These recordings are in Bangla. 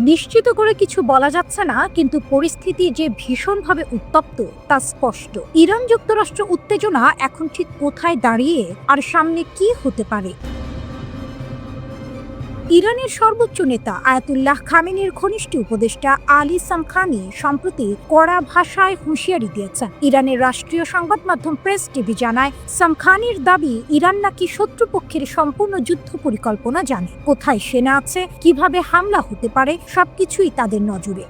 নিশ্চিত করে কিছু বলা যাচ্ছে না, কিন্তু পরিস্থিতি যে ভীষণভাবে উত্তপ্ত তা স্পষ্ট। ইরান যুক্তরাষ্ট্র উত্তেজনা এখন ঠিক কোথায় দাঁড়িয়ে আর সামনে কি হতে পারে? ইরানের সর্বোচ্চ নেতা আয়াতুল্লাহ খামেনির ঘনিষ্ঠ উপদেষ্টা আলী সামখানি সম্প্রতি কড়া ভাষায় হুঁশিয়ারি দিয়েছেন। ইরানের রাষ্ট্রীয় সংবাদ মাধ্যম প্রেস টিভি জানায়, সামখানির দাবি ইরান নাকি শত্রুপক্ষের সম্পূর্ণ যুদ্ধ পরিকল্পনা জানে, কোথায় সেনা আছে, কিভাবে হামলা হতে পারে, সবকিছুই তাদের নজরে।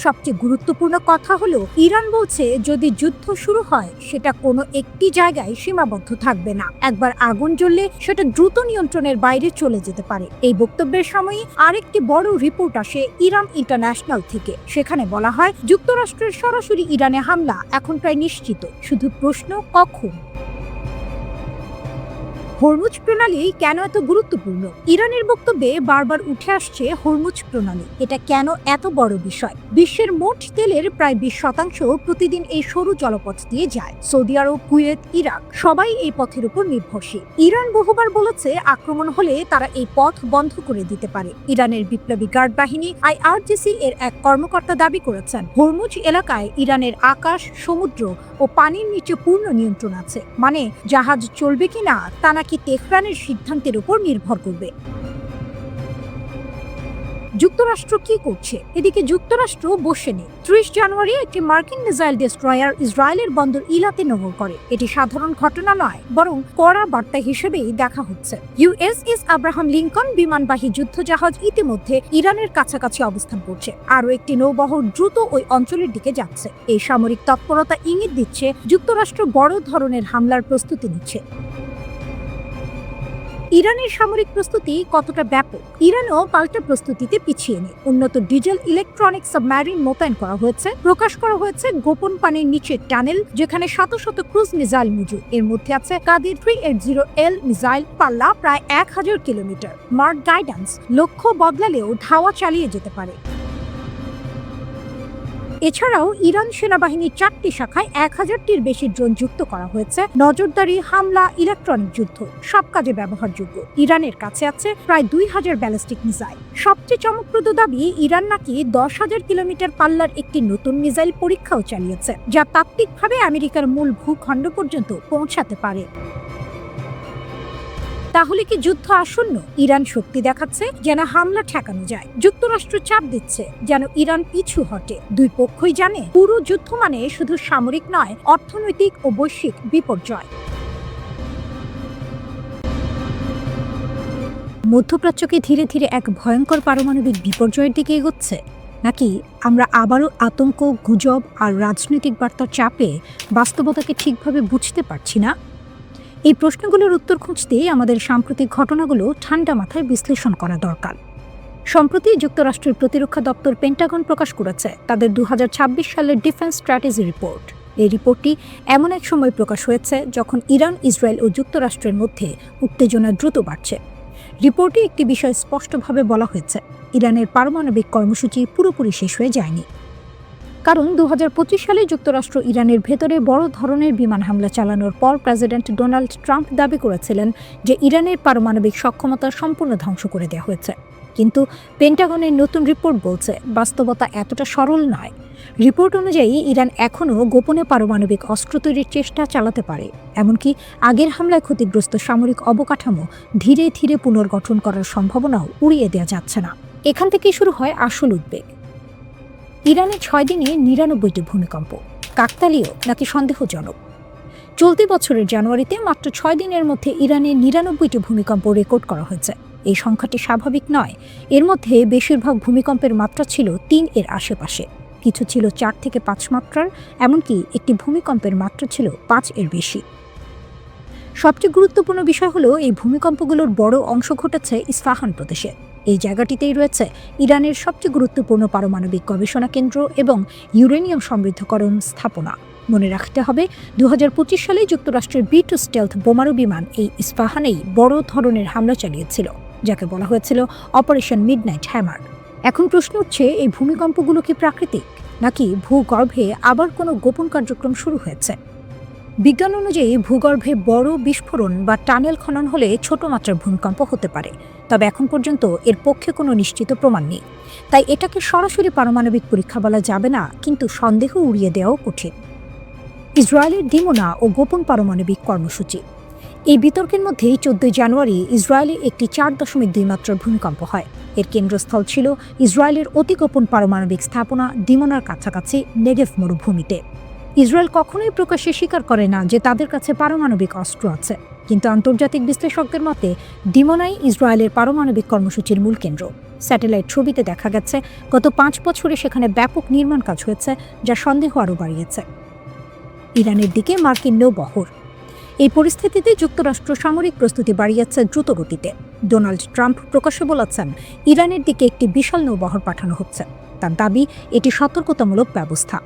সবচেয়ে গুরুত্বপূর্ণ কথা হলো, ইরান বলছে যদি যুদ্ধ শুরু হয় সেটা কোনো একটি জায়গায় সীমাবদ্ধ থাকবে না। একবার আগুন জ্বললে সেটা দ্রুত নিয়ন্ত্রণের বাইরে চলে যেতে পারে। এই বক্তব্যের সময়ই আরেকটি বড় রিপোর্ট আসে ইরান ইন্টারন্যাশনাল থেকে। সেখানে বলা হয়, যুক্তরাষ্ট্রের সরাসরি ইরানে হামলা এখন প্রায় নিশ্চিত, শুধু প্রশ্ন কখন। হরমুজ প্রণালী কেন এত গুরুত্বপূর্ণ? ইরানের বক্তব্যে বারবার উঠে আসছে হরমুজ প্রণালী। এটা কেন এত বড় বিষয়? বিশ্বের মোট তেলের প্রায় 20% প্রতিদিন এই সরু জলপথ দিয়ে যায়। সৌদি আরব, কুয়েত, ইরাক সবাই এই পথের উপর নির্ভরশীল। ইরান বহুবার বলেছে আক্রমণ হলে তারা এই পথ বন্ধ করে দিতে পারে। ইরানের বিপ্লবী গার্ড বাহিনী IRGC এর এক কর্মকর্তা দাবি করেছেন, হরমুজ এলাকায় ইরানের আকাশ, সমুদ্র ও পানির নিচে পূর্ণ নিয়ন্ত্রণ আছে। মানে জাহাজ চলবে কিনা তা নাকি তেহরানের সিদ্ধান্তের উপর নির্ভর করবে। যুক্তরাষ্ট্র কি করছে? এদিকে যুক্তরাষ্ট্র বসে নেই। 30 জানুয়ারি একটি মার্কিন মিসাইল ডেস্ট্রয়ার ইসরায়েলের বন্দর ইলাতে নোঙর করে। এটি সাধারণ ঘটনা নয়, বরং কড়া বার্তা হিসেবেই দেখা হচ্ছে। USS আব্রাহাম লিঙ্কন বিমানবাহী যুদ্ধজাহাজ ইতিমধ্যে ইরানের কাছাকাছি অবস্থান করছে। আরও একটি নৌবহর দ্রুত ওই অঞ্চলের দিকে যাচ্ছে। এই সামরিক তৎপরতা ইঙ্গিত দিচ্ছে যুক্তরাষ্ট্র বড় ধরনের হামলার প্রস্তুতি নিচ্ছে। ইরানের সামরিক প্রস্তুতি কতটা ব্যাপক? ইরানও পাল্টা প্রস্তুতিতে পিছিয়ে নেই। উন্নত ডিজেল ইলেকট্রনিক সাবমেরিন মোতায়েন করা হয়েছে। প্রকাশ করা হয়েছে গোপন পানির নিচে টানেল, যেখানে শত শত ক্রুজ মিসাইল মজুদ। এর মধ্যে আছে কাদির 380L মিসাইল, পাল্লা প্রায় 1000 কিলোমিটার। মার্ক গাইডেন্স, লক্ষ্য বদলালেও ধাওয়া চালিয়ে যেতে পারে। এছাড়াও ইরান সেনাবাহিনীর 4টি শাখায় 1000টির বেশি ড্রোন যুক্ত করা হয়েছে। নজরদারি, হামলা, ইলেকট্রনিক যুদ্ধ সব কাজে ব্যবহারযোগ্য। ইরানের কাছে আছে প্রায় 2000 ব্যালিস্টিক মিসাইল। সবচেয়ে চমকপ্রদ দাবি, ইরান নাকি 10,000 কিলোমিটার পাল্লার একটি নতুন মিসাইল পরীক্ষাও চালিয়েছে, যা তাত্ত্বিকভাবে আমেরিকার মূল ভূখণ্ড পর্যন্ত পৌঁছাতে পারে। তাহলে কি যুদ্ধ আসন্ন? ইরান শক্তি দেখাচ্ছে যেন হামলা ঠেকানো যায়। যুক্তরাষ্ট্র চাপ দিচ্ছে যেন ইরান পিছু হটে। দুই পক্ষই জানে পুরো যুদ্ধ মানে শুধু সামরিক নয়, অর্থনৈতিক ও বৈশ্বিক বিপর্যয়। মধ্যপ্রাচ্যকে ধীরে ধীরে এক ভয়ঙ্কর পারমাণবিক বিপর্যয়ের দিকে এগোচ্ছে, নাকি আমরা আবারও আতঙ্ক, গুজব আর রাজনৈতিক বার্তার চাপে বাস্তবতাকে ঠিকভাবে বুঝতে পারছি না? এই প্রশ্নগুলোর উত্তর খুঁজতে আমাদের সাম্প্রতিক ঘটনাগুলো ঠান্ডা মাথায় বিশ্লেষণ করা দরকার। সম্প্রতি যুক্তরাষ্ট্রের প্রতিরক্ষা দপ্তর পেন্টাগন প্রকাশ করেছে তাদের 2026 সালের ডিফেন্স স্ট্র্যাটেজি রিপোর্ট। এই রিপোর্টটি এমন এক সময় প্রকাশ হয়েছে যখন ইরান, ইসরায়েল ও যুক্তরাষ্ট্রের মধ্যে উত্তেজনা দ্রুত বাড়ছে। রিপোর্টে একটি বিষয় স্পষ্টভাবে বলা হয়েছে, ইরানের পারমাণবিক কর্মসূচি পুরোপুরি শেষ হয়ে যায়নি। কারণ 2025 সালে যুক্তরাষ্ট্র ইরানের ভেতরে বড় ধরনের বিমান হামলা চালানোর পর প্রেসিডেন্ট ডোনাল্ড ট্রাম্প দাবি করেছিলেন যে ইরানের পারমাণবিক সক্ষমতা সম্পূর্ণ ধ্বংস করে দেওয়া হয়েছে। কিন্তু পেন্টাগনের নতুন রিপোর্ট বলছে বাস্তবতা এতটা সরল নয়। রিপোর্ট অনুযায়ী ইরান এখনও গোপনে পারমাণবিক অস্ত্র তৈরির চেষ্টা চালাতে পারে। এমনকি আগের হামলায় ক্ষতিগ্রস্ত সামরিক অবকাঠামো ধীরে ধীরে পুনর্গঠন করার সম্ভাবনাও উড়িয়ে দেওয়া যাচ্ছে না। এখান থেকেই শুরু হয় আসল উদ্বেগ। ইরানে 6 দিনে 99টি ভূমিকম্প, কাকতালীয় নাকি সন্দেহজনক? চলতি বছরের জানুয়ারিতে মাত্র 6 দিনের মধ্যে ইরানে 99টি ভূমিকম্প রেকর্ড করা হয়েছে। এই সংখ্যাটি স্বাভাবিক নয়। এর মধ্যে বেশিরভাগ ভূমিকম্পের মাত্রা ছিল 3 এর আশেপাশে, কিছু ছিল 4 থেকে 5 মাত্রার, এমনকি একটি ভূমিকম্পের মাত্রা ছিল 5 এর বেশি। সবচেয়ে গুরুত্বপূর্ণ বিষয় হলো এই ভূমিকম্পগুলোর বড় অংশ ঘটেছে ইস্পাহান প্রদেশে। এই জায়গাটিতেই রয়েছে ইরানের সবচেয়ে গুরুত্বপূর্ণ পারমাণবিক গবেষণা কেন্দ্র এবং ইউরেনিয়াম সমৃদ্ধকরণ স্থাপনা। মনে রাখতে হবে, 2025 সালে যুক্তরাষ্ট্রের B-2 স্টেলথ বোমারু বিমান এই ইস্পাহানেই বড় ধরনের হামলা চালিয়েছিল, যাকে বলা হয়েছিল অপারেশন মিডনাইট হ্যামার। এখন প্রশ্ন উঠছে, এই ভূমিকম্পগুলো কি প্রাকৃতিক, নাকি ভূগর্ভে আবার কোনো গোপন কার্যক্রম শুরু হয়েছে? বিজ্ঞান অনুযায়ী ভূগর্ভে বড় বিস্ফোরণ বা টানেল খনন হলে ছোট মাত্রার ভূমিকম্প হতে পারে, তবে এখন পর্যন্ত এর পক্ষে কোনো নিশ্চিত প্রমাণ নেই। তাই এটাকে সরাসরি পারমাণবিক পরীক্ষা বলা যাবে না, কিন্তু সন্দেহ উড়িয়ে দেওয়াও কঠিন। ইসরায়েলের দিমোনা ও গোপন পারমাণবিক কর্মসূচি। এই বিতর্কের মধ্যেই 14 জানুয়ারি ইসরায়েলে একটি 4.2 মাত্রার ভূমিকম্প হয়। এর কেন্দ্রস্থল ছিল ইসরায়েলের অতি গোপন পারমাণবিক স্থাপনা দিমোনার কাছাকাছি নেগেভ মরুভূমিতে। ইসরায়েল কখনোই প্রকাশ্যে স্বীকার করে না যে তাদের কাছে পারমাণবিক অস্ত্র আছে, কিন্তু আন্তর্জাতিক বিশ্লেষকদের মতে দিমোনাই ইসরায়েলের পারমাণবিক কর্মসূচির মূল কেন্দ্র। স্যাটেলাইট ছবিতে দেখা গেছে গত 5 বছরে সেখানে ব্যাপক নির্মাণ কাজ হয়েছে, যা সন্দেহ আরও বাড়িয়েছে। ইরানের দিকে মার্কিন নৌবহর। এই পরিস্থিতিতে যুক্তরাষ্ট্র সামরিক প্রস্তুতি বাড়িয়েছে দ্রুত গতিতে। ডোনাল্ড ট্রাম্প প্রকাশ্যে বলেছেন ইরানের দিকে একটি বিশাল নৌবহর পাঠানো হচ্ছে। তার দাবি এটি সতর্কতামূলক ব্যবস্থা।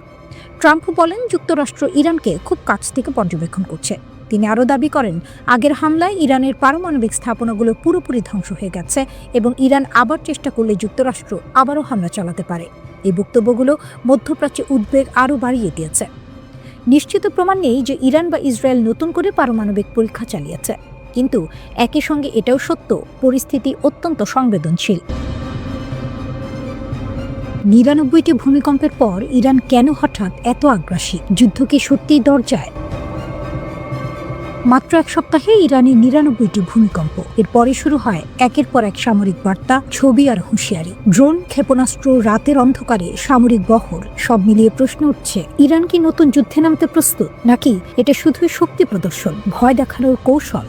ট্রাম্প বলেন যুক্তরাষ্ট্র ইরানকে খুব কাছ থেকে পর্যবেক্ষণ করছে। তিনি আরও দাবি করেন আগের হামলায় ইরানের পারমাণবিক স্থাপনাগুলো পুরোপুরি ধ্বংস হয়ে গেছে এবং ইরান আবার চেষ্টা করলে যুক্তরাষ্ট্র আবারও হামলা চালাতে পারে। এই বক্তব্যগুলো মধ্যপ্রাচ্যে উদ্বেগ আরও বাড়িয়ে দিয়েছে। নিশ্চিত প্রমাণ নেই যে ইরান বা ইসরায়েল নতুন করে পারমাণবিক পরীক্ষা চালিয়েছে, কিন্তু একই সঙ্গে এটাও সত্য পরিস্থিতি অত্যন্ত সংবেদনশীল। 99টি ভূমিকম্পের পর ইরান কেন হঠাৎ এত আগ্রাসী? যুদ্ধ কি সত্যিই দরজায়? মাত্র 1 সপ্তাহে ইরানে 99টি ভূমিকম্প। এরপরে শুরু হয় একের পর এক সামরিক বার্তা, ছবি আর হুঁশিয়ারি। ড্রোন, ক্ষেপণাস্ত্র, রাতের অন্ধকারে সামরিক বহর, সব মিলিয়ে প্রশ্ন উঠছে ইরান কি নতুন যুদ্ধে নামতে প্রস্তুত, নাকি এটা শুধুই শক্তি প্রদর্শন, ভয় দেখানোর কৌশল?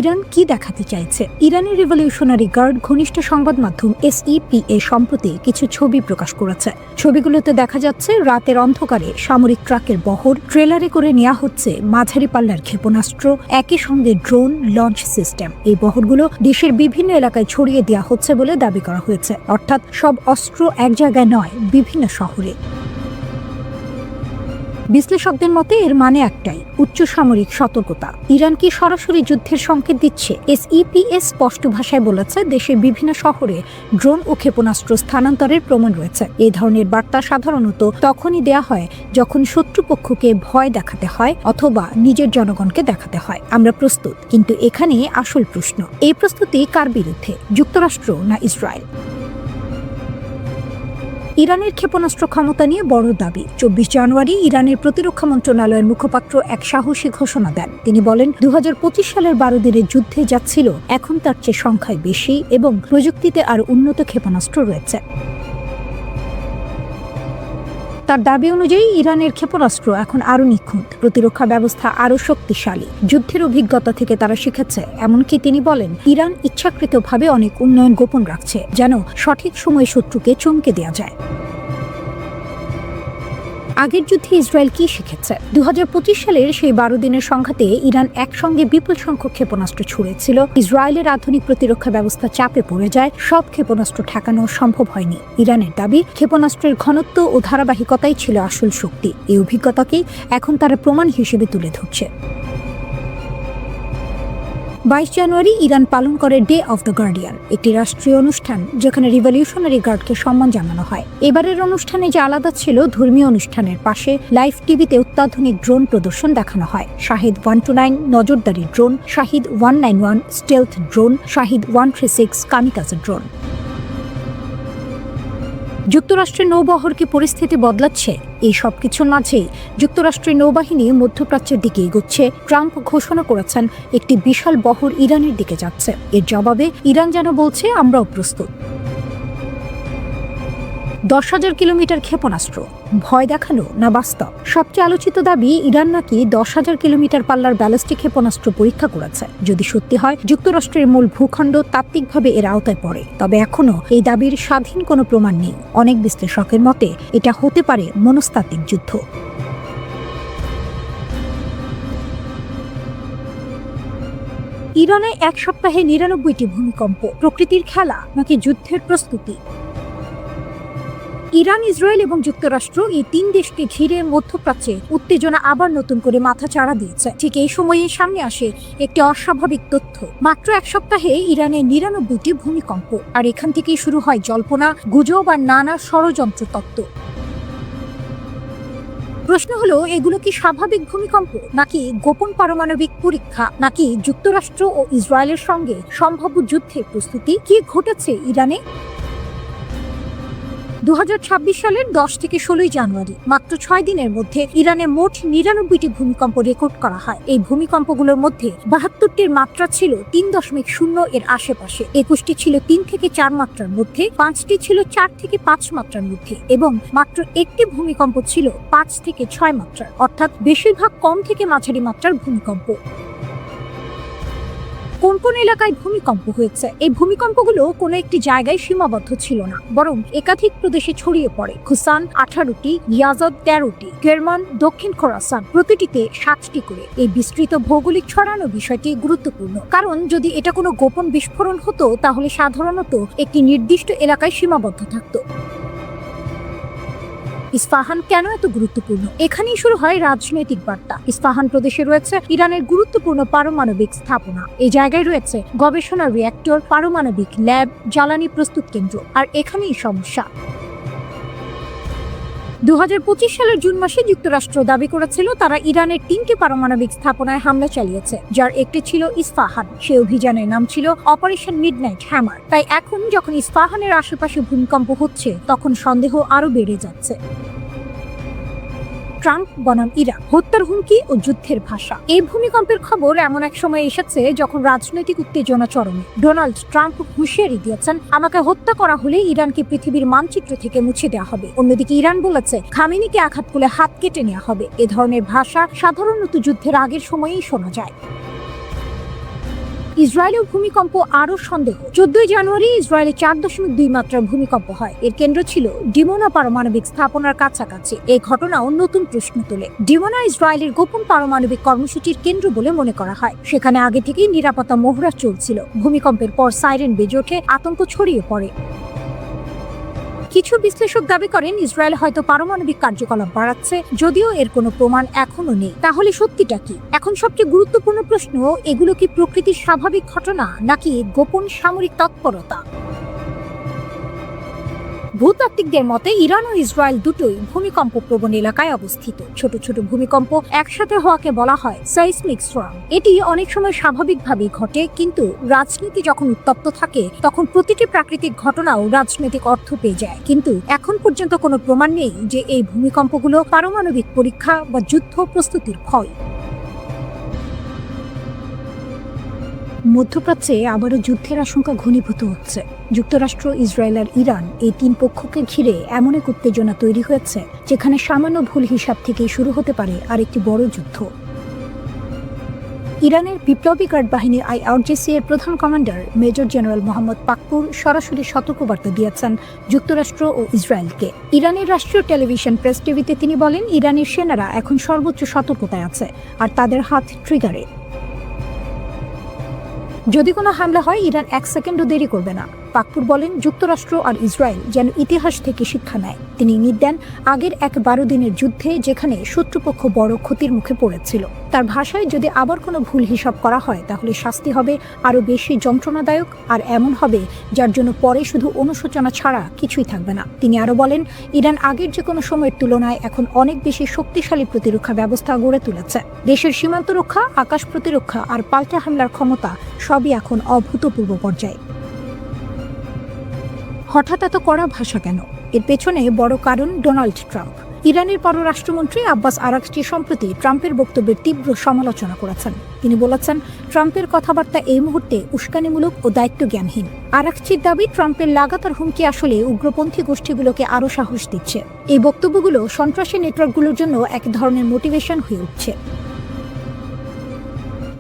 ইরান কি দেখাতে চাইছে? ইরানের রিভলিউশনারি গার্ড ঘনিষ্ঠ সংবাদ মাধ্যম SEPA সম্প্রতি কিছু ছবি প্রকাশ করেছে। ছবিগুলোতে দেখা যাচ্ছে রাতের অন্ধকারে সামরিক ট্রাকের বহর, ট্রেলারে করে নেওয়া হচ্ছে মাঝারি পাল্লার ক্ষেপণাস্ত্র, একই সঙ্গে ড্রোন, লঞ্চ সিস্টেম। এই বহরগুলো দেশের বিভিন্ন এলাকায় ছড়িয়ে দেওয়া হচ্ছে বলে দাবি করা হয়েছে, অর্থাৎ সব অস্ত্র এক জায়গায় নয়, বিভিন্ন শহরে। বিশ্লেষকদের মতে এর মানে একটাই, উচ্চ সামরিক সতর্কতা। ইরান কি সরাসরি যুদ্ধের সংকেত দিচ্ছে? SEPA স্পষ্ট ভাষায় বলেছে দেশের বিভিন্ন শহরে ড্রোন ও ক্ষেপণাস্ত্র স্থানান্তরের প্রমাণ রয়েছে। এই ধরনের বার্তা সাধারণত তখনই দেয়া হয় যখন শত্রুপক্ষকে ভয় দেখাতে হয় অথবা নিজের জনগণকে দেখাতে হয় আমরা প্রস্তুত। কিন্তু এখানে আসল প্রশ্ন, এই প্রস্তুতি কার বিরুদ্ধে, যুক্তরাষ্ট্র না ইসরায়েল? ইরানের ক্ষেপণাস্ত্র ক্ষমতা নিয়ে বড় দাবি। 24 জানুয়ারি ইরানের প্রতিরক্ষা মন্ত্রণালয়ের মুখপাত্র এক সাহসী ঘোষণা দেন। তিনি বলেন 2025 সালের 12 দিনের যুদ্ধে যাচ্ছিল এখন তার চেয়ে সংখ্যায় বেশি এবং প্রযুক্তিতে আর উন্নত ক্ষেপণাস্ত্র রয়েছে। তার দাবি অনুযায়ী ইরানের ক্ষেপণাস্ত্র এখন আরও নিখুঁত, প্রতিরক্ষা ব্যবস্থা আরও শক্তিশালী, যুদ্ধের অভিজ্ঞতা থেকে তারা শিখেছে। এমনকি তিনি বলেন ইরান ইচ্ছাকৃতভাবে অনেক উন্নয়ন গোপন রাখছে, যেন সঠিক সময়ে শত্রুকে চমকে দেওয়া যায়। আগের যুদ্ধে ইসরায়েল কি শিখেছে? 2025 সালের সেই 12 দিনের সংঘাতে ইরান একসঙ্গে বিপুল সংখ্যক ক্ষেপণাস্ত্র ছুড়েছিল। ইসরায়েলের আধুনিক প্রতিরক্ষা ব্যবস্থা চাপে পড়ে যায়, সব ক্ষেপণাস্ত্র ঠেকানো সম্ভব হয়নি। ইরানের দাবি ক্ষেপণাস্ত্রের ঘনত্ব ও ধারাবাহিকতাই ছিল আসল শক্তি। এই অভিজ্ঞতাকেই এখন তারা প্রমাণ হিসেবে তুলে ধরছে। 22 জানুয়ারি ইরান পালন করে ডে অফ দ্য গার্ডিয়ান, একটি রাষ্ট্রীয় অনুষ্ঠান যেখানে রিভলিউশনারি গার্ডকে সম্মান জানানো হয়। এবারের অনুষ্ঠানে যে আলাদা ছিল, ধর্মীয় অনুষ্ঠানের পাশে লাইভ টিভিতে অত্যাধুনিক ড্রোন প্রদর্শন দেখানো হয়। শাহিদ 129 নজরদারি drone, Shahid 191 stealth drone, Shahid 136 kamikaze drone. যুক্তরাষ্ট্রের নৌবহর কি পরিস্থিতি বদলাচ্ছে? এই সবকিছুর মাঝেই যুক্তরাষ্ট্রের নৌবাহিনী মধ্যপ্রাচ্যের দিকে এগোচ্ছে। ট্রাম্প ঘোষণা করেছেন একটি বিশাল বহর ইরানের দিকে যাচ্ছে। এর জবাবে ইরান যেন বলছে আমরাও প্রস্তুত। 10,000 কিলোমিটার ক্ষেপণাস্ত্র, ভয় দেখানো না বাস্তব? সবচেয়ে আলোচিত দাবি ইরান নাকি 10,000 কিলোমিটার পাল্লার ব্যালিস্টিক ক্ষেপণাস্ত্র পরীক্ষা করেছে। যদি সত্যি হয়, যুক্তরাষ্ট্রের মূল ভূখণ্ড তাত্ত্বিকভাবে এর আওতায় পড়ে। তবে এখনও এই দাবির স্বাধীন কোনো প্রমাণ নেই। অনেক বিশ্লেষকের মতে এটা হতে পারে মনস্তাত্ত্বিক যুদ্ধ। ইরানে 1 সপ্তাহে 99টি ভূমিকম্প, প্রকৃতির খেলা নাকি যুদ্ধের প্রস্তুতি? ইরান, ইসরায়েল এবং যুক্তরাষ্ট্র এই 3 দেশকে ঘিরে মধ্যপ্রাচ্যে উত্তেজনা আবার নতুন করে মাথা চাড়া দিয়েছে। ঠিক এই সময়ে সামনে আসে একটি অস্বাভাবিক তথ্য। মাত্র 1 সপ্তাহে ইরানে 99টি ভূমিকম্প, আর এখান থেকেই শুরু হয় জল্পনা, গুজব আর নানা ষড়যন্ত্র তত্ত্ব। প্রশ্ন হলো, এগুলো কি স্বাভাবিক ভূমিকম্প, নাকি গোপন পারমাণবিক পরীক্ষা, নাকি যুক্তরাষ্ট্র ও ইসরায়েলের সঙ্গে সম্ভাব্য যুদ্ধের প্রস্তুতি? কি ঘটেছে ইরানে? 2026 সালের 10 থেকে 16 জানুয়ারি মাত্র 6 দিনের মধ্যে ইরানে মোট 99টি ভূমিকম্প রেকর্ড করা হয়। এই ভূমিকম্পগুলোর মধ্যে 72টির মাত্রা ছিল 3.0 এর আশেপাশে, 21টি ছিল 3 থেকে 4 মাত্রার মধ্যে, 5টি ছিল 4 থেকে 5 মাত্রার মধ্যে এবং মাত্র একটি ভূমিকম্প ছিল 5 থেকে 6 মাত্রার, অর্থাৎ বেশিরভাগ কম থেকে মাঝারি মাত্রার ভূমিকম্প। কোন কোন এলাকায় ভূমিকম্প হয়েছে? এই ভূমিকম্পগুলো কোনো একটি জায়গায় সীমাবদ্ধ ছিল না, বরং একাধিক প্রদেশে ছড়িয়ে পড়ে। খুসান 18টি, ইয়াজদ 13টি, কেরমান, দক্ষিণ খোরাসান প্রতিটিতে 7টি করে। এই বিস্তৃত ভৌগোলিক ছড়ানো বিষয়টি গুরুত্বপূর্ণ, কারণ যদি এটা কোনো গোপন বিস্ফোরণ হতো তাহলে সাধারণত একটি নির্দিষ্ট এলাকায় সীমাবদ্ধ থাকতো। ইস্পাহান কেন এত গুরুত্বপূর্ণ? এখানেই শুরু হয় রাজনৈতিক বার্তা। ইস্পাহান প্রদেশে রয়েছে ইরানের গুরুত্বপূর্ণ পারমাণবিক স্থাপনা। এই জায়গায় রয়েছে গবেষণা রিঅ্যাক্টর, পারমাণবিক ল্যাব, জ্বালানি প্রস্তুত কেন্দ্র। আর এখানেই সমস্যা। 2025 সালের জুন মাসে যুক্তরাষ্ট্র দাবি করেছিল তারা ইরানের 3টি পারমাণবিক স্থাপনায় হামলা চালিয়েছে, যার একটি ছিল ইস্পাহান। সেই অভিযানের নাম ছিল অপারেশন মিডনাইট হ্যামার। তাই এখন যখন ইস্পাহানের আশেপাশে ভূমিকম্প হচ্ছে, তখন সন্দেহ আরো বেড়ে যাচ্ছে। ট্রাম্প বনাম ইরান, হত্যার হুমকি ও যুদ্ধের ভাষা। এই ভূমিকম্পের খবর এমন এক সময় এসেছে যখন রাজনৈতিক উত্তেজনা চরমে। ডোনাল্ড ট্রাম্প হুঁশিয়ারি দিয়েছেন, আমাকে হত্যা করা হলে ইরানকে পৃথিবীর মানচিত্র থেকে মুছে দেওয়া হবে। অন্যদিকে ইরান বলেছে, খামেনিকে আঘাত করলে হাত কেটে নেওয়া হবে। এ ধরনের ভাষা সাধারণত যুদ্ধের আগের সময়েই শোনা যায়। ইসরায়েলেও ভূমিকম্প আরো সন্দেহ। 14 জানুয়ারি ইসরায়েলে 4.2 মাত্রার ভূমিকম্প হয়। এর কেন্দ্র ছিল ডিমোনা পারমাণবিক স্থাপনার কাছাকাছি। এই ঘটনাও নতুন প্রশ্ন তোলে। ডিমোনা ইসরায়েলের গোপন পারমাণবিক কর্মসূচির কেন্দ্র বলে মনে করা হয়। সেখানে আগে থেকেই নিরাপত্তা মহড়া চলছিল। ভূমিকম্পের পর সাইরেন বেজে ওঠে, আতঙ্ক ছড়িয়ে পড়ে। কিছু বিশ্লেষক দাবি করেন ইসরায়েল হয়তো পারমাণবিক কার্যকলাপ বাড়াচ্ছে, যদিও এর কোনো প্রমাণ এখনো নেই। তাহলে সত্যিটা কি? এখন সবচেয়ে গুরুত্বপূর্ণ প্রশ্ন, এগুলো কি প্রকৃতির স্বাভাবিক ঘটনা নাকি গোপন সামরিক তৎপরতা? ভূতাত্ত্বিকদের মতে ইরান ও ইসরায়েল দুটোই ভূমিকম্প প্রবণ এলাকায় অবস্থিত। ছোট ছোট ভূমিকম্প একসাথে হওয়াকে বলা হয় সাইসমিক স্টর্ম। এটি অনেক সময় স্বাভাবিকভাবেই ঘটে, কিন্তু রাজনীতি যখন উত্তপ্ত থাকে তখন প্রতিটি প্রাকৃতিক ঘটনাও রাজনৈতিক অর্থ পেয়ে যায়। কিন্তু এখন পর্যন্ত কোনো প্রমাণ নেই যে এই ভূমিকম্পগুলো পারমাণবিক পরীক্ষা বা যুদ্ধ প্রস্তুতির ফল। মধ্যপ্রাচ্যে আবারও যুদ্ধের আশঙ্কা ঘনীভূত হচ্ছে। যুক্তরাষ্ট্র, ইসরায়েল আর ইরান, এই 3 পক্ষকে ঘিরে এমন এক উত্তেজনা তৈরি হয়েছে যেখানে সামান্য ভুল হিসাব থেকেই শুরু হতে পারে আরেকটি বড় যুদ্ধ। ইরানের বিপ্লবী গার্ড বাহিনী IRGC এর প্রধান commander major general Mohammad Pakpour সরাসরি সতর্কবার্তা দিয়েছেন যুক্তরাষ্ট্র ও ইসরায়েলকে। ইরানের রাষ্ট্রীয় টেলিভিশন প্রেস টিভিতে তিনি বলেন, ইরানের সেনারা এখন সর্বোচ্চ সতর্কতায় আছে আর তাদের হাত ট্রিগারে। যদি কোনো হামলা হয়, ইরান 1 সেকেন্ডও দেরি করবে না। পাকপুর বলেন, যুক্তরাষ্ট্র আর ইসরায়েল যেন ইতিহাস থেকে শিক্ষা নেয়। তিনি ইঙ্গিত দেন আগের এক 12 দিনের যুদ্ধে যেখানে শত্রুপক্ষ বড় ক্ষতির মুখে পড়েছিল। তার ভাষায়, যদি আবার কোনো ভুল হিসাব করা হয় তাহলে শাস্তি হবে আরও বেশি যন্ত্রণাদায়ক, আর এমন হবে যার জন্য পরে শুধু অনুশোচনা ছাড়া কিছুই থাকবে না। তিনি আরও বলেন, ইরান আগের যে কোনো সময়ের তুলনায় এখন অনেক বেশি শক্তিশালী প্রতিরক্ষা ব্যবস্থা গড়ে তুলেছে। দেশের সীমান্ত রক্ষা, আকাশ প্রতিরক্ষা আর পাল্টা হামলার ক্ষমতা সবই এখন অভূতপূর্ব পর্যায়ে। হঠাৎ এত কড়া ভাষা কেন? এর পেছনে বড় কারণ ডোনাল্ড ট্রাম্প। ইরানের পররাষ্ট্রমন্ত্রী আব্বাস আরাগচি সম্প্রতি ট্রাম্পের বক্তব্যের তীব্র সমালোচনা করেছেন। তিনি বলেছেন, ট্রাম্পের কথাবার্তা এই মুহূর্তে উস্কানিমূলক ও দায়িত্বজ্ঞানহীন। আরাগচির দাবি, ট্রাম্পের লাগাতার হুমকি আসলে উগ্রপন্থী গোষ্ঠীগুলোকে আরও সাহস দিচ্ছে। এই বক্তব্যগুলো সন্ত্রাসী নেটওয়ার্কগুলোর জন্য এক ধরনের মোটিভেশন হয়ে উঠছে।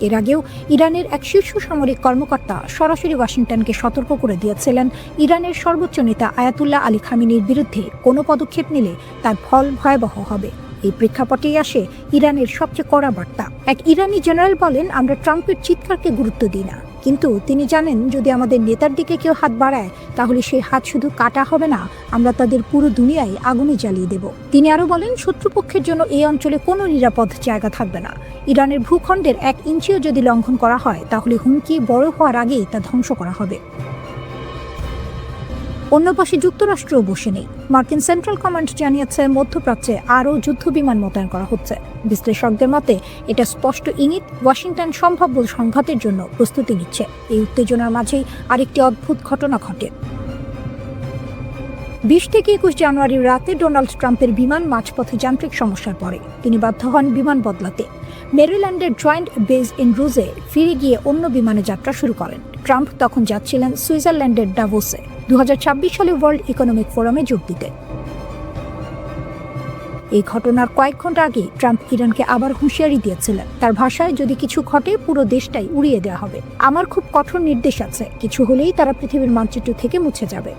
এর আগেও ইরানের এক শীর্ষ সামরিক কর্মকর্তা সরাসরি ওয়াশিংটনকে সতর্ক করে দিয়েছিলেন, ইরানের সর্বোচ্চ নেতা আয়াতুল্লাহ আলী খামেনির বিরুদ্ধে কোনো পদক্ষেপ নিলে তার ফল ভয়াবহ হবে। এই প্রেক্ষাপটেই আসে ইরানের সবচেয়ে কড়া বার্তা। এক ইরানি জেনারেল বলেন, আমরা ট্রাম্পের চিৎকারকে গুরুত্ব দিই না, কিন্তু তিনি জানেন যদি আমাদের নেতার দিকে কেউ হাত বাড়ায় তাহলে সেই হাত শুধু কাটা হবে না, আমরা তাদের পুরো দুনিয়ায় আগুনে জ্বালিয়ে দেব। তিনি আরও বলেন, শত্রুপক্ষের জন্য এই অঞ্চলে কোনো নিরাপদ জায়গা থাকবে না। ইরানের ভূখণ্ডের 1 ইঞ্চিও যদি লঙ্ঘন করা হয় তাহলে হুমকি বড় হওয়ার আগেই তা ধ্বংস করা হবে। অন্য পাশে যুক্তরাষ্ট্রও বসে নেই। মার্কিন সেন্ট্রাল কমান্ড জানিয়েছে মধ্যপ্রাচ্যে আরও যুদ্ধবিমান মোতায়েন করা হচ্ছে। বিশ্লেষকদের মতে এটা স্পষ্ট ইঙ্গিত ওয়াশিংটন সম্ভাব্য সংঘাতের জন্য প্রস্তুতি নিচ্ছে। এই উত্তেজনার মাঝেই আরেকটি অদ্ভুত ঘটনা ঘটে। 20 থেকে 21 জানুয়ারির রাতে ডোনাল্ড ট্রাম্পের বিমান মাঝপথে যান্ত্রিক সমস্যায় পড়ে। তিনি বাধ্য হন বিমান বদলাতে। মেরিল্যান্ডের জয়েন্ট বেজ ইন রুজে ফিরে গিয়ে অন্য বিমানে যাত্রা শুরু করেন। ট্রাম্প তখন যাচ্ছিলেন সুইজারল্যান্ডের ডাভোসে 2026 সালে ওয়ার্ল্ড ইকোনমিক ফোরামে যোগ দিতে। এই ঘটনার কয়েক ঘন্টা আগে ট্রাম্প ইরানকে আবার হুঁশিয়ারি দিয়েছিলেন। তার ভাষায়, যদি কিছু ঘটে পুরো দেশটাই উড়িয়ে দেওয়া হবে। আমার খুব কঠোর নির্দেশ আছে, কিছু হলেই তারা পৃথিবীর মানচিত্র থেকে মুছে যাবে।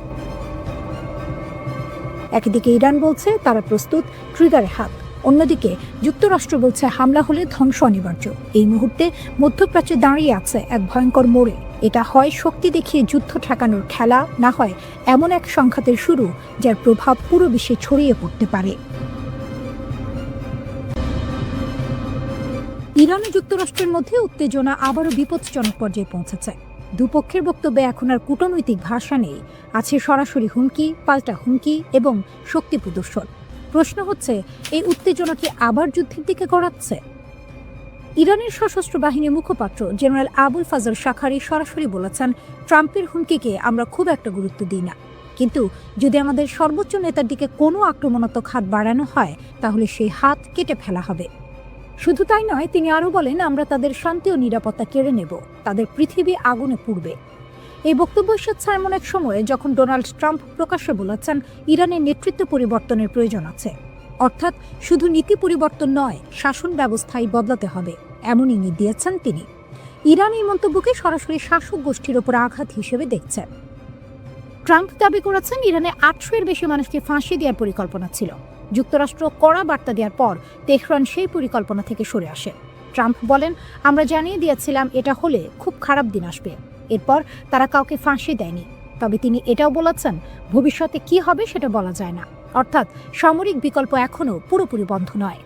একদিকে ইরান বলছে তারা প্রস্তুত, ট্রিগারে হাত। অন্যদিকে যুক্তরাষ্ট্র বলছে হামলা হলে ধ্বংস অনিবার্য। এই মুহূর্তে মধ্যপ্রাচ্যে দাঁড়িয়ে আছে এক ভয়ঙ্কর মোড়ে। এটা হয় শক্তি দেখিয়ে যুদ্ধ ঠেকানোর খেলা, না হয় এমন এক সংঘাতের শুরু যার প্রভাব পুরো বিশ্বে ছড়িয়ে পড়তে পারে। ইরান ও যুক্তরাষ্ট্রের মধ্যে উত্তেজনা আবারও বিপজ্জনক পর্যায়ে পৌঁছেছে। দুপক্ষের বক্তব্যে এখন আর কূটনৈতিক ভাষা নেই, আছে সরাসরি হুমকি, পাল্টা হুমকি এবং শক্তি প্রদর্শন। প্রশ্ন হচ্ছে, এই উত্তেজনা কি আবার যুদ্ধের দিকে গড়াচ্ছে? ইরানের সশস্ত্র বাহিনীর মুখপাত্র জেনারেল আবুল ফাজল শাখারি সরাসরি বলেছেন, ট্রাম্পের হুমকিকে আমরা খুব একটা গুরুত্ব দিই না, কিন্তু যদি আমাদের সর্বোচ্চ নেতার দিকে কোনো আক্রমণাত্মক হাত বাড়ানো হয় তাহলে সেই হাত কেটে ফেলা হবে। শুধু তাই নয়, তিনি আরও বলেন, আমরা তাদের শান্তি ও নিরাপত্তা কেড়ে নেব, তাদের পৃথিবী আগুনে পুড়বে। এই বক্তব্য এসেছে এমন এক সময়ে যখন ডোনাল্ড ট্রাম্প প্রকাশ্যে বলেছেন ইরানের নেতৃত্ব পরিবর্তনের প্রয়োজন আছে। অর্থাৎ শুধু নীতি পরিবর্তন নয়, শাসন ব্যবস্থাই বদলাতে হবে, এমন ইঙ্গিত দিয়েছেন তিনি। ইরান এই মন্তব্যকে সরাসরি শাসক গোষ্ঠীর ওপর আঘাত হিসেবে দেখছে। ট্রাম্প দাবি করেছেন ইরানে 800-এর বেশি মানুষকে ফাঁসি দেওয়ার পরিকল্পনা ছিল। যুক্তরাষ্ট্র কড়া বার্তা দেওয়ার পর তেহরান সেই পরিকল্পনা থেকে সরে আসে। ট্রাম্প বলেন, আমরা জানিয়ে দিয়েছিলাম এটা হলে খুব খারাপ দিন আসবে। এরপর তারা কাউকে ফাঁসি দেয়নি। তবে তিনি এটাও বলেছেন, ভবিষ্যতে কি হবে সেটা বলা যায় না। অর্থাৎ সামরিক বিকল্প এখনও পুরোপুরি বন্ধ নয়।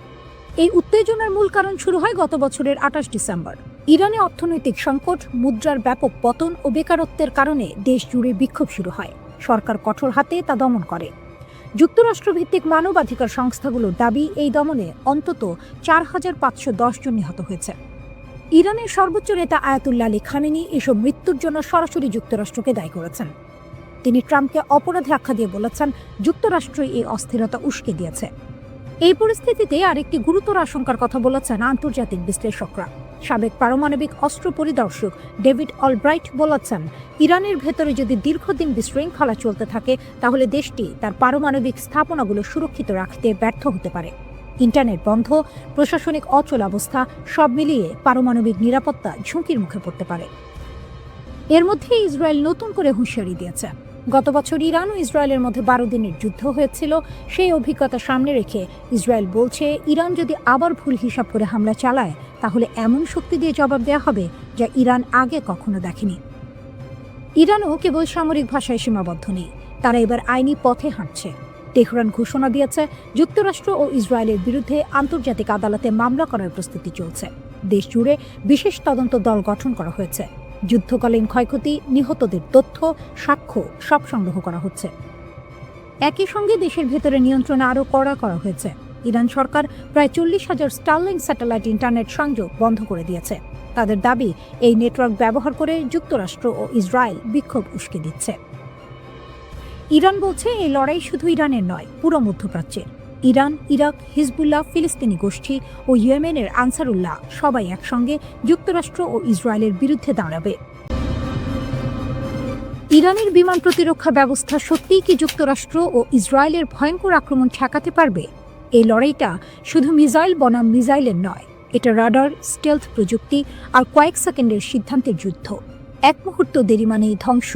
এই উত্তেজনার মূল কারণ শুরু হয় গত বছরের 28 ডিসেম্বর। ইরানে অর্থনৈতিক সংকট, মুদ্রার ব্যাপক পতন ও বেকারত্বের কারণে দেশ জুড়ে বিক্ষোভ শুরু হয়। সরকার কঠোর হাতে তা দমন করে। যুক্তরাষ্ট্রভিত্তিক মানবাধিকার সংস্থাগুলোর দাবি, এই দমনে অন্তত 4510 জন নিহত হয়েছে। ইরানের সর্বোচ্চ নেতা আয়াতুল্লাহ আলী খামেনি এসব মৃত্যুর জন্য সরাসরি যুক্তরাষ্ট্রকে দায়ী করেছেন। তিনি ট্রাম্পকে অপরাধী আখ্যা দিয়ে বলেছেন, যুক্তরাষ্ট্রই এই অস্থিরতা উস্কে দিয়েছে। এই পরিস্থিতিতে আরেকটি গুরুতর আশঙ্কার কথা বলেছেন আন্তর্জাতিক বিশ্লেষকরা। সাবেক পারমাণবিক অস্ত্র পরিদর্শক ডেভিড অলব্রাইট বলেছেন, ইরানের ভেতরে যদি দীর্ঘদিন বিশৃঙ্খলা চলতে থাকে তাহলে দেশটি তার পারমাণবিক স্থাপনাগুলো সুরক্ষিত রাখতে ব্যর্থ হতে পারে। ইন্টারনেট বন্ধ, প্রশাসনিক অচলাবস্থা, সব মিলিয়ে পারমাণবিক নিরাপত্তা ঝুঁকির মুখে পড়তে পারে। এর মধ্যে ইসরায়েল নতুন করে হুঁশিয়ারি দিয়েছে। গত বছর ইরান ও ইসরায়েলের মধ্যে 12 দিনের যুদ্ধ হয়েছিল। সেই অভিজ্ঞতা সামনে রেখে ইসরায়েল বলছে, ইরান যদি আবার ভুল হিসাব করে হামলা চালায় তাহলে এমন শক্তি দিয়ে জবাব দেওয়া হবে যা ইরান আগে কখনো দেখেনি। ইরানও কেবল সামরিক ভাষায় সীমাবদ্ধ নেই, তারা এবার আইনি পথে হাঁটছে। তেহরান ঘোষণা দিয়েছে, যুক্তরাষ্ট্র ও ইসরায়েলের বিরুদ্ধে আন্তর্জাতিক আদালতে মামলা করার প্রস্তুতি চলছে। দেশ জুড়ে বিশেষ তদন্ত দল গঠন করা হয়েছে। যুদ্ধকালীন ক্ষয়ক্ষতি, নিহতদের তথ্য, সাক্ষ্য সব সংগ্রহ করা হচ্ছে। একই সঙ্গে দেশের ভেতরে নিয়ন্ত্রণ আরও কড়া করা হয়েছে। ইরান সরকার প্রায় 40,000 স্টারলিং স্যাটেলাইট ইন্টারনেট সংযোগ বন্ধ করে দিয়েছে। তাদের দাবি, এই নেটওয়ার্ক ব্যবহার করে যুক্তরাষ্ট্র ও ইসরায়েল বিক্ষোভ উস্কে দিচ্ছে। ইরান বলছে, এই লড়াই শুধু ইরানের নয়, পুরো মধ্যপ্রাচ্যের। ইরান, ইরাক, হিজবুল্লাহ, ফিলিস্তিনি গোষ্ঠী ও ইয়েমেনের আনসারুল্লাহ সবাই একসঙ্গে যুক্তরাষ্ট্র ও ইসরায়েলের বিরুদ্ধে দাঁড়াবে। ইরানের বিমান প্রতিরক্ষা ব্যবস্থা সত্যিই কি যুক্তরাষ্ট্র ও ইসরায়েলের ভয়ঙ্কর আক্রমণ ঠেকাতে পারবে? এই লড়াইটা শুধু মিসাইল বনাম মিসাইলের নয়, এটা রাডার, স্টেলথ প্রযুক্তি আর কয়েক সেকেন্ডের সিদ্ধান্তের যুদ্ধ। এক মুহূর্ত দেরি মানেই ধ্বংস।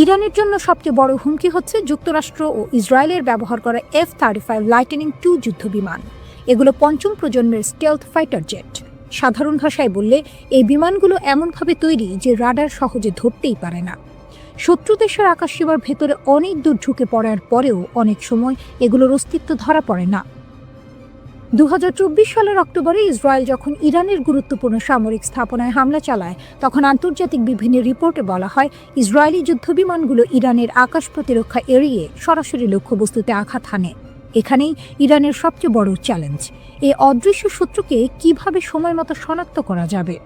ইরানের জন্য সবচেয়ে বড় হুমকি হচ্ছে যুক্তরাষ্ট্র ও ইসরায়েলের ব্যবহার করা F-35 লাইটেনিং II যুদ্ধ বিমান। এগুলো পঞ্চম প্রজন্মের স্টেলথ ফাইটার জেট। সাধারণ ভাষায় বললে, এই বিমানগুলো এমনভাবে তৈরি যে রাডার সহজে ধরতেই পারে না। শত্রু দেশের আকাশসীমার ভেতরে অনেক দূর ঢুকে পড়ার পরেও অনেক সময় এগুলোর অস্তিত্ব ধরা পড়ে না। 2024 সালের অক্টোবরে ইসরায়েল যখন ইরানের গুরুত্বপূর্ণ সামরিক স্থাপনায় হামলা চালায়, তখন আন্তর্জাতিক বিভিন্ন রিপোর্টে বলা হয় ইসরায়েলি যুদ্ধবিমানগুলো ইরানের আকাশ প্রতিরক্ষা এড়িয়ে সরাসরি লক্ষ্যবস্তুতে আঘাত হানে। এখানেই ইরানের সবচেয়ে বড় চ্যালেঞ্জ, এই অদৃশ্য শত্রুকে কিভাবে সময়মতো শনাক্ত করা যাবে।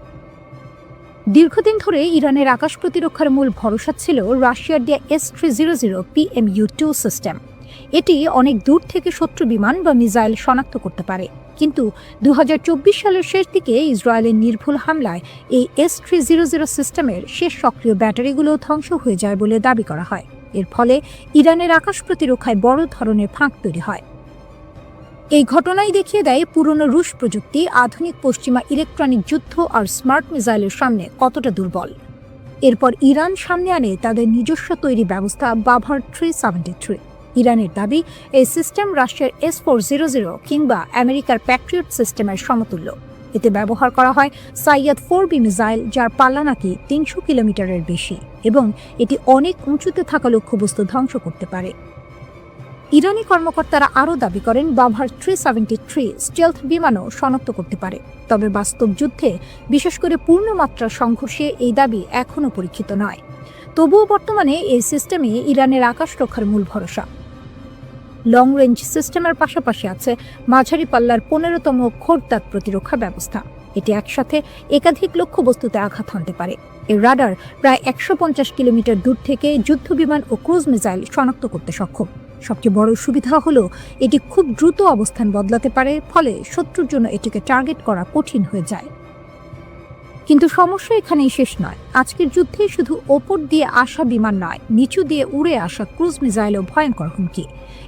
দীর্ঘদিন ধরে ইরানের আকাশ প্রতিরক্ষার মূল ভরসা ছিল রাশিয়ার দেয়া S-300 PMU-2 সিস্টেম। এটি অনেক দূর থেকে শত্রু বিমান বা মিসাইল শনাক্ত করতে পারে, কিন্তু 2024 সালের শেষ দিকে ইসরায়েলের নির্ভুল হামলায় এই S-300 সিস্টেমের শেষ সক্রিয় ব্যাটারিগুলো ধ্বংস হয়ে যায় বলে দাবি করা হয়। এর ফলে ইরানের আকাশ প্রতিরক্ষায় বড় ধরনের ফাঁক তৈরি হয়। এই ঘটনাই দেখিয়ে দেয় পুরনো রুশ প্রযুক্তি আধুনিক পশ্চিমা ইলেকট্রনিক যুদ্ধ আর স্মার্ট মিসাইলের সামনে কতটা দুর্বল। এরপর ইরান সামনে আনে তাদের নিজস্ব তৈরি ব্যবস্থা বাভার 373। ইরানের দাবি এই সিস্টেম রাশিয়ার S-400 কিংবা আমেরিকার প্যাট্রিয়ট সিস্টেমের সমতুল্য। এতে ব্যবহার করা হয় সাইয়াদ 4B মিসাইল, যার পাল্লা নাকি 300 কিলোমিটারের বেশি এবং এটি অনেক উঁচুতে থাকা লক্ষ্যবস্তু ধ্বংস করতে পারে। ইরানি কর্মকর্তারা আরও দাবি করেন বাভার 373 স্টেলথ বিমানও শনাক্ত করতে পারে। তবে বাস্তব যুদ্ধে, বিশেষ করে পূর্ণমাত্রার সংঘর্ষে এই দাবি এখনও পরীক্ষিত নয়। তবুও বর্তমানে এই সিস্টেমই ইরানের আকাশ রক্ষার মূল ভরসা। লং রেঞ্জ সিস্টেমের পাশাপাশি আছে মাঝারি পাল্লার 15তম খোরদাত প্রতিরক্ষা ব্যবস্থা। এটি একসাথে একাধিক লক্ষ্যবস্তুতে আঘাত হানতে পারে। এর রাডার প্রায় 150 কিলোমিটার দূর থেকে যুদ্ধবিমান ও ক্রুজ মিসাইল শনাক্ত করতে সক্ষম। সবচেয়ে বড় সুবিধা হলো এটি খুব দ্রুত অবস্থান বদলাতে পারে, ফলে শত্রুর জন্য এটিকে টার্গেট করা কঠিন হয়ে যায়। কিন্তু সমস্যা এখানেই শেষ নয়। আজকের যুদ্ধে শুধু ওপর দিয়ে আসা বিমান নয়, নিচু দিয়ে উড়ে আসা ক্রুজ মিসাইলও ভয়ঙ্কর হুমকি।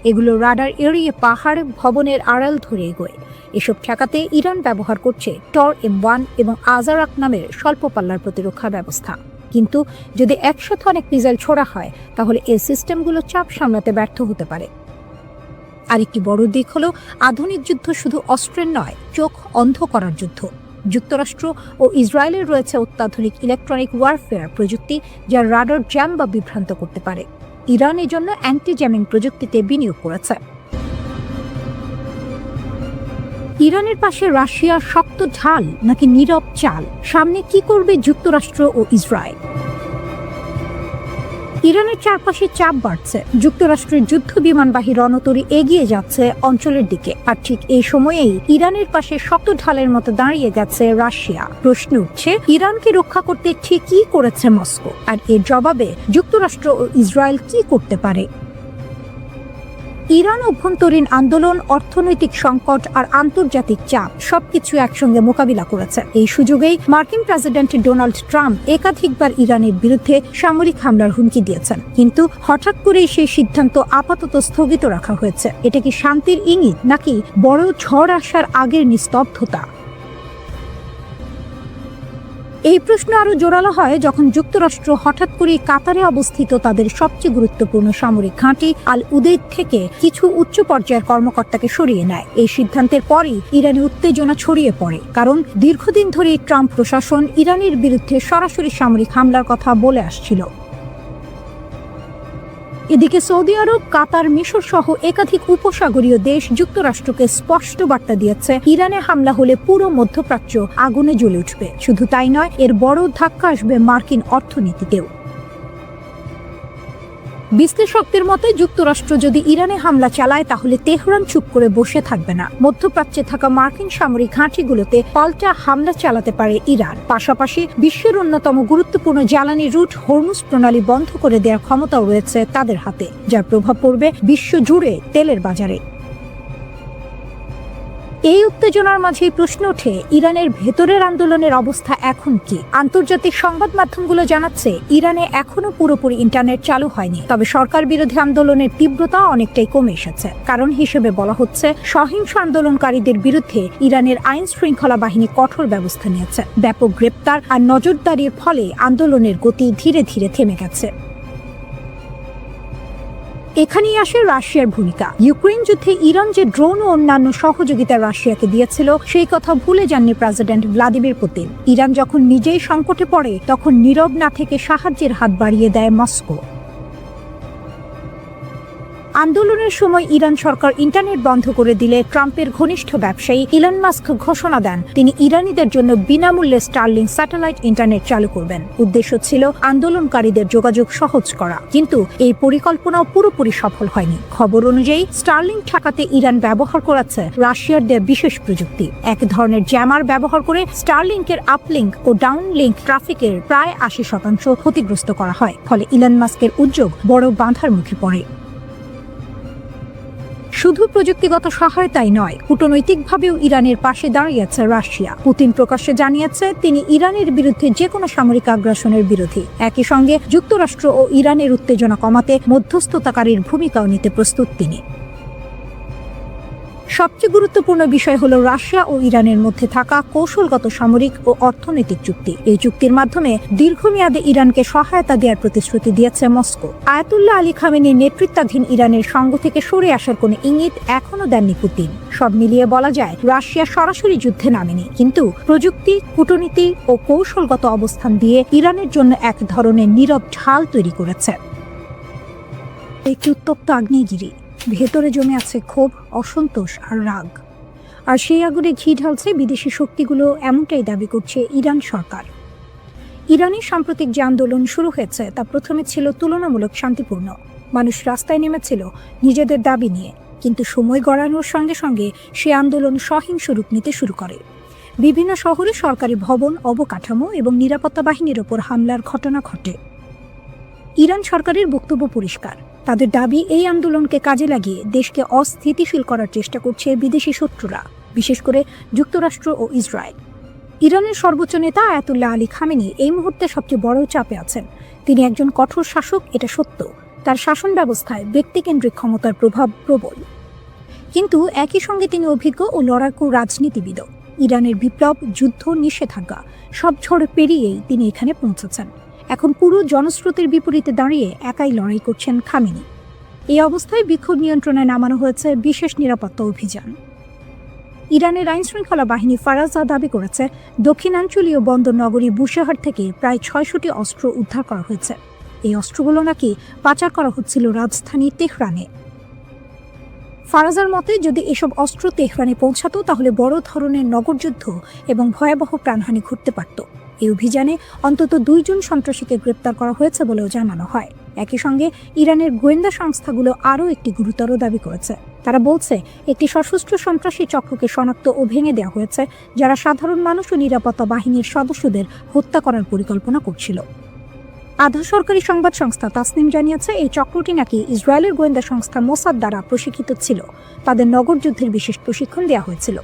এগুলো রাডার এড়িয়ে পাহাড়, ভবনের আড়াল ধরে এগোয়। এসব ঠেকাতে ইরান ব্যবহার করছে টর M1 এবং আজারাক নামের স্বল্প পাল্লার প্রতিরক্ষা ব্যবস্থা। কিন্তু যদি একসাথে অনেক মিসাইল ছোড়া হয়, তাহলে এই সিস্টেমগুলো চাপ সামলাতে ব্যর্থ হতে পারে। আরেকটি বড় দিক হলো আধুনিক যুদ্ধ শুধু অস্ত্রের নয়, চোখ অন্ধ করার যুদ্ধ। যুক্তরাষ্ট্র ও ইসরায়েলের রয়েছে অত্যাধুনিক ইলেকট্রনিক ওয়ারফেয়ার প্রযুক্তি, যা রাডার জ্যাম বা বিভ্রান্ত করতে পারে। ইরান এর জন্য অ্যান্টি জ্যামিং প্রযুক্তিতে বিনিয়োগ করেছে। ইরানের পাশে রাশিয়ার শক্ত ঢাল নাকি নীরব চাল? সামনে কি করবে যুক্তরাষ্ট্র ও ইসরায়েল? ইরানের চারপাশে চাপ বাড়ছে। যুক্তরাষ্ট্রের যুদ্ধ বিমানবাহী রণতরী এগিয়ে যাচ্ছে অঞ্চলের দিকে, আর ঠিক এই সময়েই ইরানের পাশে শক্ত ঢালের মতো দাঁড়িয়ে গেছে রাশিয়া। প্রশ্ন উঠছে, ইরানকে রক্ষা করতে ঠিক কি করেছে মস্কো, আর এর জবাবে যুক্তরাষ্ট্র ও ইসরায়েল কি করতে পারে? ইরান অভ্যন্তরীণ আন্দোলন, অর্থনৈতিক সংকট আর আন্তর্জাতিক চাপ সবকিছু একসঙ্গে মোকাবিলা করেছে। এই সুযোগেই মার্কিন প্রেসিডেন্ট ডোনাল্ড ট্রাম্প একাধিকবার ইরানের বিরুদ্ধে সামরিক হামলার হুমকি দিয়েছেন, কিন্তু হঠাৎ করেই সেই সিদ্ধান্ত আপাতত স্থগিত রাখা হয়েছে। এটা কি শান্তির ইঙ্গিত নাকি বড় ঝড় আসার আগের নিস্তব্ধতা? এই প্রশ্ন আরো জোরালো হয় যখন যুক্তরাষ্ট্র হঠাৎ করে কাতারে অবস্থিত তাদের সবচেয়ে গুরুত্বপূর্ণ সামরিক ঘাঁটি আল উদেইদ থেকে কিছু উচ্চ পর্যায়ের কর্মকর্তাকে সরিয়ে নেয়। এই সিদ্ধান্তের পরই ইরানে উত্তেজনা ছড়িয়ে পড়ে, কারণ দীর্ঘদিন ধরে ট্রাম্প প্রশাসন ইরানের বিরুদ্ধে সরাসরি সামরিক হামলার কথা বলে আসছিল। এদিকে সৌদি আরব, কাতার, মিশর সহ একাধিক উপসাগরীয় দেশ যুক্তরাষ্ট্রকে স্পষ্ট বার্তা দিয়েছে, ইরানে হামলা হলে পুরো মধ্যপ্রাচ্য আগুনে জ্বলে উঠবে। শুধু তাই নয়, এর বড় ধাক্কা আসবে মার্কিন অর্থনীতিতেও। বিশ্লেষকদের মতে যুক্তরাষ্ট্র যদি ইরানে হামলা চালায়, তাহলে তেহরান চুপ করে বসে থাকবে না। মধ্যপ্রাচ্যে থাকা মার্কিন সামরিক ঘাঁটিগুলোতে পাল্টা হামলা চালাতে পারে ইরান। পাশাপাশি বিশ্বের অন্যতম গুরুত্বপূর্ণ জ্বালানি রুট হরমুজ প্রণালী বন্ধ করে দেওয়ার ক্ষমতাও রয়েছে তাদের হাতে, যার প্রভাব পড়বে বিশ্ব জুড়ে তেলের বাজারে। এই উত্তেজনার মাঝেই প্রশ্ন ওঠে, ইরানের ভেতরের আন্দোলনের অবস্থা এখন কি? আন্তর্জাতিক সংবাদ মাধ্যমগুলো জানাচ্ছে ইরানে এখনো পুরোপুরি ইন্টারনেট চালু হয়নি, তবে সরকার বিরোধী আন্দোলনের তীব্রতা অনেকটাই কমে এসেছে। কারণ হিসেবে বলা হচ্ছে, সহিংস আন্দোলনকারীদের বিরুদ্ধে ইরানের আইন শৃঙ্খলা বাহিনী কঠোর ব্যবস্থা নিয়েছে। ব্যাপক গ্রেপ্তার আর নজরদারির ফলে আন্দোলনের গতি ধীরে ধীরে থেমে গেছে। এখানেই আসে রাশিয়ার ভূমিকা। ইউক্রেন যুদ্ধে ইরান যে ড্রোন ও অন্যান্য সহযোগিতা রাশিয়াকে দিয়েছিল, সেই কথা ভুলে যাননি প্রেসিডেন্ট ভ্লাদিমির পুতিন। ইরান যখন নিজেই সংকটে পড়ে, তখন নীরব না থেকে সাহায্যের হাত বাড়িয়ে দেয় মস্কো। আন্দোলনের সময় ইরান সরকার ইন্টারনেট বন্ধ করে দিলে ট্রাম্পের ঘনিষ্ঠ ব্যবসায়ী ইলন মাস্ক ঘোষণা দেন তিনি ইরানিদের জন্য বিনামূল্যে স্টারলিংক স্যাটেলাইট ইন্টারনেট চালু করবেন। উদ্দেশ্য ছিল আন্দোলনকারীদের যোগাযোগ সহজ করা, কিন্তু এই পরিকল্পনাও পুরোপুরি সফল হয়নি। খবর অনুযায়ী স্টারলিংক ঠেকাতে ইরান ব্যবহার করেছে রাশিয়ার দেয়া বিশেষ প্রযুক্তি। এক ধরনের জ্যামার ব্যবহার করে স্টারলিংকের আপলিংক ও ডাউনলিংক ট্রাফিকের প্রায় ৮০% ক্ষতিগ্রস্ত করা হয়। ফলে ইলন মাস্কের উদ্যোগ বড় বাধার মুখে পড়ে। শুধু প্রযুক্তিগত সহায়তাই নয়, কূটনৈতিকভাবেও ইরানের পাশে দাঁড়িয়েছে রাশিয়া। পুতিন প্রকাশ্যে জানিয়েছে তিনি ইরানের বিরুদ্ধে যে কোনো সামরিক আগ্রাসনের বিরোধী। একই সঙ্গে যুক্তরাষ্ট্র ও ইরানের উত্তেজনা কমাতে মধ্যস্থতাকারীর ভূমিকাও নিতে প্রস্তুত তিনি। সবচেয়ে গুরুত্বপূর্ণ বিষয় হলো রাশিয়া ও ইরানের মধ্যে থাকা কৌশলগত সামরিক ও অর্থনৈতিক চুক্তি। এই চুক্তির মাধ্যমে দীর্ঘমেয়াদে ইরানকে সহায়তা দেওয়ার প্রতিশ্রুতি দিয়েছে মস্কো। আয়াতুল্লাহ আলী খামেনির নেতৃত্বাধীন ইরানের সঙ্গ থেকে সরে আসার কোনো ইঙ্গিত এখনো দেননি পুতিন। সব মিলিয়ে বলা যায় রাশিয়া সরাসরি যুদ্ধে নামেনি, কিন্তু প্রযুক্তি, কূটনীতি ও কৌশলগত অবস্থান দিয়ে ইরানের জন্য এক ধরনের নীরব ঢাল তৈরি করেছে। একটি উত্তপ্ত আগ্নেয়গিরি, ভেতরে জমে আছে ক্ষোভ, অসন্তোষ আর রাগ। আর সেই আগুনে ঘি ঢালছে বিদেশি শক্তিগুলো, এমনটাই দাবি করছে ইরান সরকার। ইরানের সাম্প্রতিক যে আন্দোলন শুরু হয়েছে তা প্রথমে ছিল তুলনামূলক শান্তিপূর্ণ। মানুষ রাস্তায় নেমেছিল নিজেদের দাবি নিয়ে, কিন্তু সময় গড়ানোর সঙ্গে সঙ্গে সে আন্দোলন সহিংস রূপ নিতে শুরু করে। বিভিন্ন শহরে সরকারি ভবন, অবকাঠামো এবং নিরাপত্তা বাহিনীর ওপর হামলার ঘটনা ঘটে। ইরান সরকারের বক্তব্য পরিষ্কার, তাদের দাবি এই আন্দোলনকে কাজে লাগিয়ে দেশকে অস্থিতিশীল করার চেষ্টা করছে বিদেশি শত্রুরা, বিশেষ করে যুক্তরাষ্ট্র ও ইসরায়েল। ইরানের সর্বোচ্চ নেতা আয়াতুল্লাহ আলী খামেনি এই মুহূর্তে সবচেয়ে বড় চাপে আছেন। তিনি একজন কঠোর শাসক, এটা সত্য। তার শাসন ব্যবস্থায় ব্যক্তিকেন্দ্রিক ক্ষমতার প্রভাব প্রবল, কিন্তু একই সঙ্গে তিনি অভিজ্ঞ ও লড়াকু রাজনীতিবিদও। ইরানের বিপ্লব, যুদ্ধ, নিষেধাজ্ঞা সব ঝড় পেরিয়েই তিনি এখানে পৌঁছেছেন। এখন পুরো জনস্রোতের বিপরীতে দাঁড়িয়ে একাই লড়াই করছেন খামেনি। এই অবস্থায় বিক্ষোভ নিয়ন্ত্রণে নামানো হয়েছে বিশেষ নিরাপত্তা অভিযান। ইরানের আইনশৃঙ্খলা বাহিনী ফারাজা দাবি করেছে দক্ষিণাঞ্চলীয় বন্দর নগরী বুশেহর থেকে প্রায় ৬০০টি অস্ত্র উদ্ধার করা হয়েছে। এই অস্ত্রগুলো নাকি পাচার করা হচ্ছিল রাজধানী তেহরানে। ফারাজার মতে যদি এসব অস্ত্র তেহরানে পৌঁছাতো তাহলে বড় ধরনের নগরযুদ্ধ এবং ভয়াবহ প্রাণহানি ঘটতে পারত। এই অভিযানে অন্তত ২ জন সন্ত্রাসীকে গ্রেপ্তার করা হয়েছে বলেও জানানো হয়। একই সঙ্গে ইরানের গোয়েন্দা সংস্থাগুলো আরও একটি গুরুতর দাবি করেছে। তারা বলছে একটি সশস্ত্র সন্ত্রাসী চক্রকে শনাক্ত ও ভেঙে দেওয়া হয়েছে, যারা সাধারণ মানুষ ও নিরাপত্তা বাহিনীর সদস্যদের হত্যা করার পরিকল্পনা করছিল। আধা সরকারি সংবাদ সংস্থা তাসনিম জানিয়েছে এই চক্রটি নাকি ইসরায়েলের গোয়েন্দা সংস্থা মোসাদ দ্বারা প্রশিক্ষিত ছিল। তাদের নগরযুদ্ধের বিশেষ প্রশিক্ষণ দেওয়া হয়েছিল।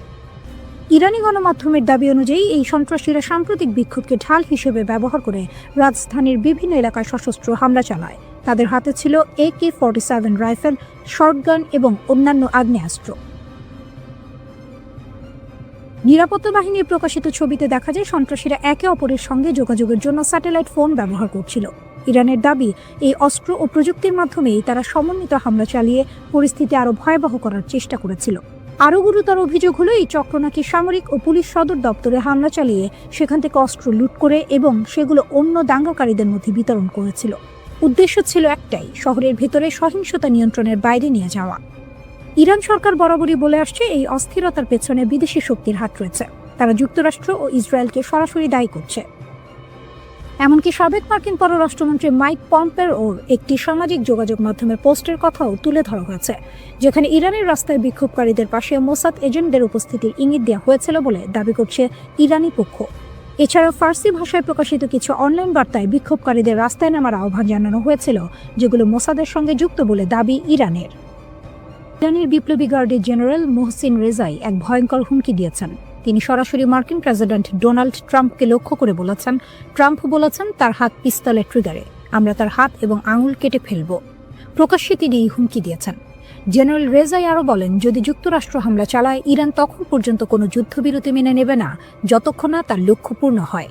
ইরানি গণমাধ্যমের দাবি অনুযায়ী এই সন্ত্রাসীরা সাম্প্রতিক বিক্ষোভকে ঢাল হিসেবে ব্যবহার করে রাজধানীর বিভিন্ন এলাকায় সশস্ত্র হামলা চালায়। তাদের হাতে ছিল AK-47 রাইফেল, শর্টগান এবং অন্যান্য আগ্নেয়াস্ত্র। নিরাপত্তা বাহিনীর প্রকাশিত ছবিতে দেখা যায় সন্ত্রাসীরা একে অপরের সঙ্গে যোগাযোগের জন্য স্যাটেলাইট ফোন ব্যবহার করছিল। ইরানের দাবি এই অস্ত্র ও প্রযুক্তির মাধ্যমেই তারা সমন্বিত হামলা চালিয়ে পরিস্থিতি আরও ভয়াবহ করার চেষ্টা করেছিল। আরও গুরুতর অভিযোগ হলো এই চক্র নাকি সামরিক ও পুলিশ সদর দপ্তরে হামলা চালিয়ে সেখান থেকে অস্ত্র লুট করে এবং সেগুলো অন্য দাঙ্গাকারীদের মধ্যে বিতরণ করেছিল। উদ্দেশ্য ছিল একটাই, শহরের ভেতরে সহিংসতা নিয়ন্ত্রণের বাইরে নিয়ে যাওয়া। ইরান সরকার বরাবরই বলে আসছে এই অস্থিরতার পেছনে বিদেশি শক্তির হাত রয়েছে। তারা যুক্তরাষ্ট্র ও ইসরায়েলকে সরাসরি দায়ী করছে। এমনকি সাবেক মার্কিন পররাষ্ট্রমন্ত্রী মাইক পম্পেওর একটি সামাজিক যোগাযোগ মাধ্যমের পোস্টের কথাও তুলে ধরা হয়েছে, যেখানে ইরানের রাস্তায় বিক্ষোভকারীদের পাশে মোসাদ এজেন্টদের উপস্থিতির ইঙ্গিত দেওয়া হয়েছিল বলে দাবি করছে ইরানি পক্ষ। এছাড়াও ফার্সি ভাষায় প্রকাশিত কিছু অনলাইন বার্তায় বিক্ষোভকারীদের রাস্তায় নামার আহ্বান জানানো হয়েছিল, যেগুলো মোসাদের সঙ্গে যুক্ত বলে দাবি ইরানের। ইরানের বিপ্লবী গার্ডের জেনারেল মোহসিন রেজাই এক ভয়ঙ্কর হুমকি দিয়েছেন। তিনি সরাসরি মার্কিন প্রেসিডেন্ট ডোনাল্ড ট্রাম্পকে লক্ষ্য করে বলেছেন, ট্রাম্প বলেছেন তার হাত পিস্তলের ট্রিগারে, আমরা তার হাত এবং আঙুল কেটে ফেলব। প্রকাশ্যে তিনি এই হুমকি দিয়েছেন। জেনারেল রেজাই আরও বলেন, যদি যুক্তরাষ্ট্র হামলা চালায় ইরান তখন পর্যন্ত কোনো যুদ্ধবিরতি মেনে নেবে না যতক্ষণ না তার লক্ষ্য পূর্ণ হয়।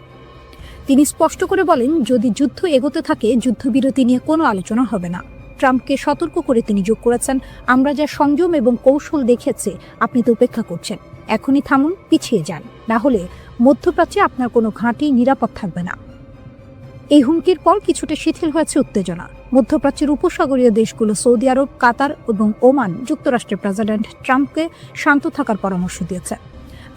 তিনি স্পষ্ট করে বলেন, যদি যুদ্ধ এগোতে থাকে যুদ্ধবিরতি নিয়ে কোনো আলোচনা হবে না। ট্রাম্পকে সতর্ক করে তিনি যোগ করেছেন, আমরা যা সংযম এবং কৌশল দেখেছি আপনি তো উপেক্ষা করছেন, এখনই থামুন, পিছিয়ে যান, না হলে মধ্যপ্রাচ্যে আপনার কোনো ঘাঁটি নিরাপদ থাকবে না। এই হুমকির পর কিছুটা শিথিল হয়েছে উত্তেজনা। মধ্যপ্রাচ্যের উপসাগরীয় দেশগুলো সৌদি আরব, কাতার এবং ওমান যুক্তরাষ্ট্রের প্রেসিডেন্ট ট্রাম্পকে শান্ত থাকার পরামর্শ দিয়েছে।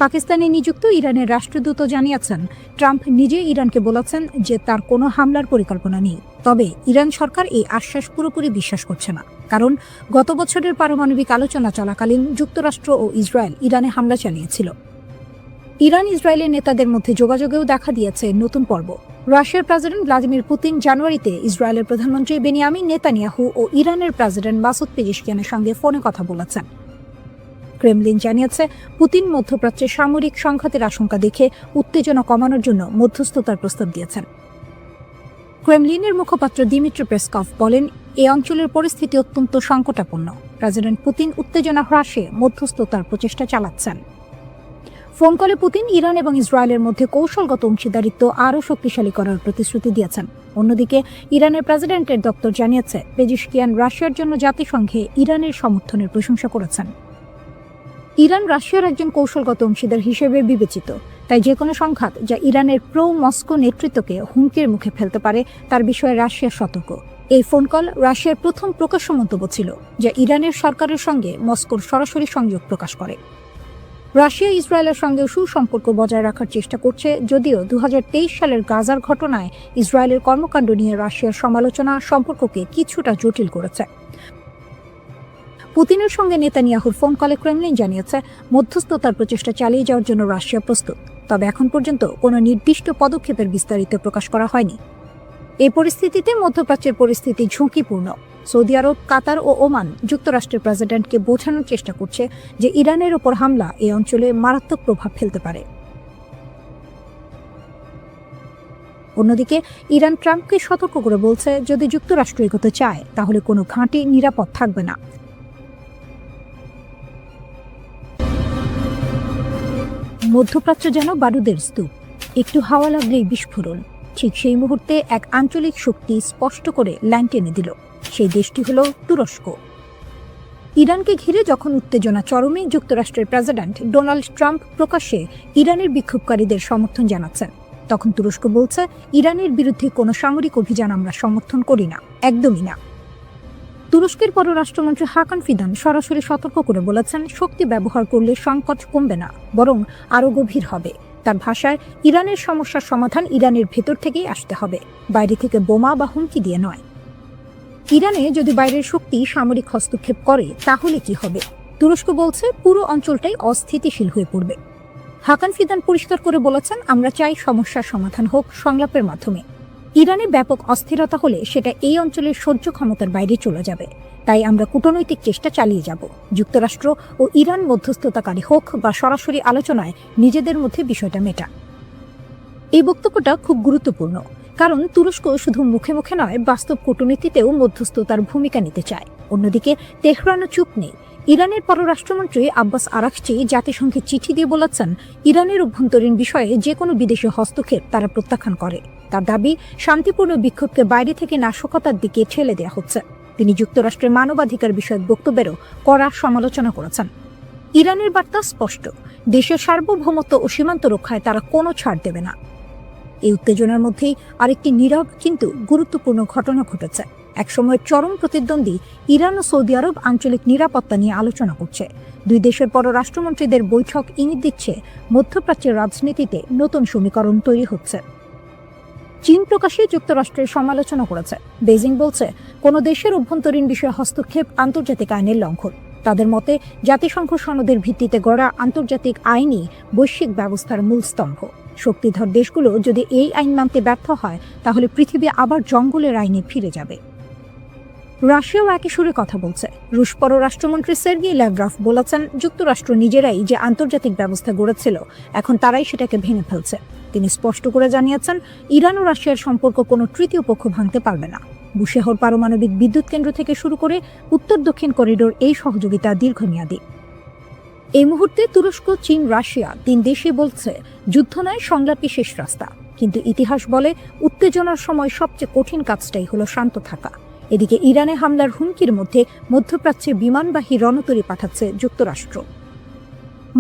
পাকিস্তানে নিযুক্ত ইরানের রাষ্ট্রদূত জানিয়েছেন, ট্রাম্প নিজে ইরানকে বলেছেন যে তার কোনো হামলার পরিকল্পনা নেই। তবে ইরান সরকার এই আশ্বাস পুরোপুরি বিশ্বাস করছে না, কারণ গত বছরের পারমাণবিক আলোচনা চলাকালীন যুক্তরাষ্ট্র ও ইসরায়েল ইরানে হামলা চালিয়েছিল। ইরান ইসরায়েলের নেতাদের মধ্যে যোগাযোগেও দেখা দিয়েছে নতুন পর্ব। রাশিয়ার প্রেসিডেন্ট ভ্লাদিমির পুতিন জানুয়ারিতে ইসরায়েলের প্রধানমন্ত্রী বেনিয়ামিন নেতানিয়াহু ও ইরানের প্রেসিডেন্ট মাসুদ পেজিশকিয়ানের সঙ্গে ফোনে কথা বলেছেন। ক্রেমলিন জানিয়েছে, পুতিন মধ্যপ্রাচ্যে সামরিক সংঘাতের আশঙ্কা দেখে উত্তেজনা কমানোর জন্য মধ্যস্থতার প্রস্তাব দিয়েছেন। ক্রেমলিনের মুখপাত্র দিমিত্রি পেসকভ বলেন, এই অঞ্চলের পরিস্থিতি অত্যন্ত সংকটাপন্ন। প্রেসিডেন্ট পুতিন উত্তেজনা হ্রাসে মধ্যস্থতার প্রচেষ্টা চালাচ্ছেন। ফোন কলে পুতিন ইরান এবং ইসরায়েলের মধ্যে কৌশলগত অংশীদারিত্ব আরও শক্তিশালী করার প্রতিশ্রুতি দিয়েছেন। অন্যদিকে ইরানের প্রেসিডেন্টের দপ্তর জানিয়েছে, পেজিশকিয়ান রাশিয়ার জন্য জাতিসংঘে ইরানের সমর্থনের প্রশংসা করেছেন। ইরান রাশিয়ার একজন কৌশলগত অংশীদার হিসেবে বিবেচিত, তাই যে কোনো সংঘাত যা ইরানের প্রো মস্কো নেতৃত্বকে হুমকির মুখে ফেলতে পারে তার বিষয়ে রাশিয়া সতর্ক। এই ফোন কল রাশিয়ার প্রথম প্রকাশ্য মন্তব্য ছিল, যা ইরানের সরকারের সঙ্গে মস্কোর সরাসরি সংযোগ প্রকাশ করে। রাশিয়া ইসরায়েলের সঙ্গে সুসম্পর্ক বজায় রাখার চেষ্টা করছে, যদিও 2023 সালের গাজার ঘটনায় ইসরায়েলের কর্মকাণ্ড নিয়ে রাশিয়ার সমালোচনা সম্পর্ককে কিছুটা জটিল করেছে। পুতিনের সঙ্গে নেতানিয়াহুর ফোন কলে ক্রেমলিন জানিয়েছে, মধ্যস্থতার প্রচেষ্টা চালিয়ে যাওয়ার জন্য রাশিয়া প্রস্তুত, তবে এখন পর্যন্ত কোনো নির্দিষ্ট পদক্ষেপের বিস্তারিত প্রকাশ করা হয়নি। এই পরিস্থিতিতে মধ্যপ্রাচ্যের পরিস্থিতি ঝুঁকিপূর্ণ। সৌদি আরব, কাতার ও ওমান যুক্তরাষ্ট্রের প্রেসিডেন্টকে বোঝানোর চেষ্টা করছে যে ইরানের ওপর হামলা এই অঞ্চলে মারাত্মক প্রভাব ফেলতে পারে। অন্যদিকে ইরান ট্রাম্পকে সতর্ক করে বলছে, যদি যুক্তরাষ্ট্র এগোতে চায় তাহলে কোনো ঘাঁটি নিরাপদ থাকবে না। মধ্যপ্রাচ্য যেন বারুদের স্তূপ, একটু হাওয়া লাগলেই বিস্ফোরণ। ঠিক সেই মুহূর্তে এক আঞ্চলিক শক্তি স্পষ্ট করে লাইন টেনে দিল। সেই দেশটি হল তুরস্ক। ইরানকে ঘিরে যখন উত্তেজনা চরমে, যুক্তরাষ্ট্রের প্রেসিডেন্ট ডোনাল্ড ট্রাম্প প্রকাশ্যে ইরানের বিক্ষোভকারীদের সমর্থন জানাচ্ছেন, তখন তুরস্ক বলছে, ইরানের বিরুদ্ধে কোনো সামরিক অভিযান আমরা সমর্থন করি না, একদমই না। তুরস্কের পররাষ্ট্রমন্ত্রী হাকান ফিদান সরাসরি সতর্ক করে বলেছেন, শক্তি ব্যবহার করলে সংকট কমবে না, বরং আরও গভীর হবে। তার ভাষায়, ইরানের সমস্যার সমাধান ইরানের ভেতর থেকেই আসতে হবে, বাইরে থেকে বোমা বা হুমকি দিয়ে নয়। ইরানে যদি বাইরের শক্তি সামরিক হস্তক্ষেপ করে তাহলে কি হবে? তুরস্ক বলছে, পুরো অঞ্চলটাই অস্থিতিশীল হয়ে পড়বে। হাকান ফিদান পরিষ্কার করে বলেছেন, আমরা চাই সমস্যার সমাধান হোক সংলাপের মাধ্যমে। ইরানে ব্যাপক অস্থিরতা হলে সেটা এই অঞ্চলের সহ্য ক্ষমতার বাইরে চলে যাবে, তাই আমরা কূটনৈতিক চেষ্টা চালিয়ে যাব। যুক্তরাষ্ট্র ও ইরান মধ্যস্থতাকারী হোক বা সরাসরি আলোচনায় নিজেদের মধ্যে বিষয়টা মেটা। এই বক্তব্যটা খুব গুরুত্বপূর্ণ, কারণ তুরস্ক শুধু মুখে মুখে নয়, বাস্তব কূটনীতিতেও মধ্যস্থতার ভূমিকা নিতে চায়। অন্যদিকে তেহরানও চুপ নেই। ইরানের পররাষ্ট্রমন্ত্রী আব্বাস আরাকচি জাতিসংঘে চিঠি দিয়ে বলেছেন, ইরানের অভ্যন্তরীণ বিষয়ে যে কোনো বিদেশি হস্তক্ষেপ তারা প্রত্যাখ্যান করে। তার দাবি, শান্তিপূর্ণ বিক্ষোভকে বাইরে থেকে নাশকতার দিকে ঠেলে দেওয়া হচ্ছে। তিনি যুক্তরাষ্ট্রের মানবাধিকার বিষয়ক বক্তব্যেরও কড়া সমালোচনা করেছেন। ইরানের বার্তা স্পষ্ট, দেশের সার্বভৌমত্ব ও সীমান্ত রক্ষায় তারা কোনো ছাড় দেবে না। এই উত্তেজনার মধ্যেই আরেকটি নীরব কিন্তু গুরুত্বপূর্ণ ঘটনা ঘটেছে। একসময়ের চরম প্রতিদ্বন্দ্বী ইরান ও সৌদি আরব আঞ্চলিক নিরাপত্তা নিয়ে আলোচনা করছে। দুই দেশের পররাষ্ট্রমন্ত্রীদের বৈঠক ইঙ্গিত দিচ্ছে, মধ্যপ্রাচ্যের রাজনীতিতে নতুন সমীকরণ তৈরি হচ্ছে। চীন প্রকাশ্যে যুক্তরাষ্ট্রের সমালোচনা করেছে। বেজিং বলছে, কোনো দেশের অভ্যন্তরীণ বিষয়ে হস্তক্ষেপ আন্তর্জাতিক আইনের লঙ্ঘন। তাদের মতে, জাতিসংঘ সনদের ভিত্তিতে গড়া আন্তর্জাতিক আইনই বৈশ্বিক ব্যবস্থার মূল স্তম্ভ। শক্তিধর দেশগুলো যদি এই আইন মানতে ব্যর্থ হয়, তাহলে পৃথিবী আবার জঙ্গলের আইনে ফিরে যাবে। রাশিয়াও একই সুরে কথা বলছে। রুশ পররাষ্ট্রমন্ত্রী সের্গেই ল্যাভরভ বলেছেন, যুক্তরাষ্ট্র নিজেরাই যে আন্তর্জাতিক ব্যবস্থা গড়েছিল, এখন তারাই সেটাকে ভেঙে ফেলছে। তিনি স্পষ্ট করে জানিয়েছেন, ইরান ও রাশিয়ার সম্পর্ক কোনো তৃতীয় পক্ষ ভাঙতে পারবে না। বুশেহর পারমাণবিক বিদ্যুৎ কেন্দ্র থেকে শুরু করে উত্তর দক্ষিণ করিডোর, এই সহযোগিতা দীর্ঘমেয়াদী। এই মুহূর্তে তুরস্ক, চীন, রাশিয়া তিন দেশই বলছে, যুদ্ধ নয়, সংলাপই শেষ রাস্তা। কিন্তু ইতিহাস বলে, উত্তেজনার সময় সবচেয়ে কঠিন কাজটাই হলো শান্ত থাকা। এদিকে ইরানে হামলার হুমকির মধ্যে মধ্যপ্রাচ্যে বিমানবাহী রণতরী পাঠাচ্ছে যুক্তরাষ্ট্র।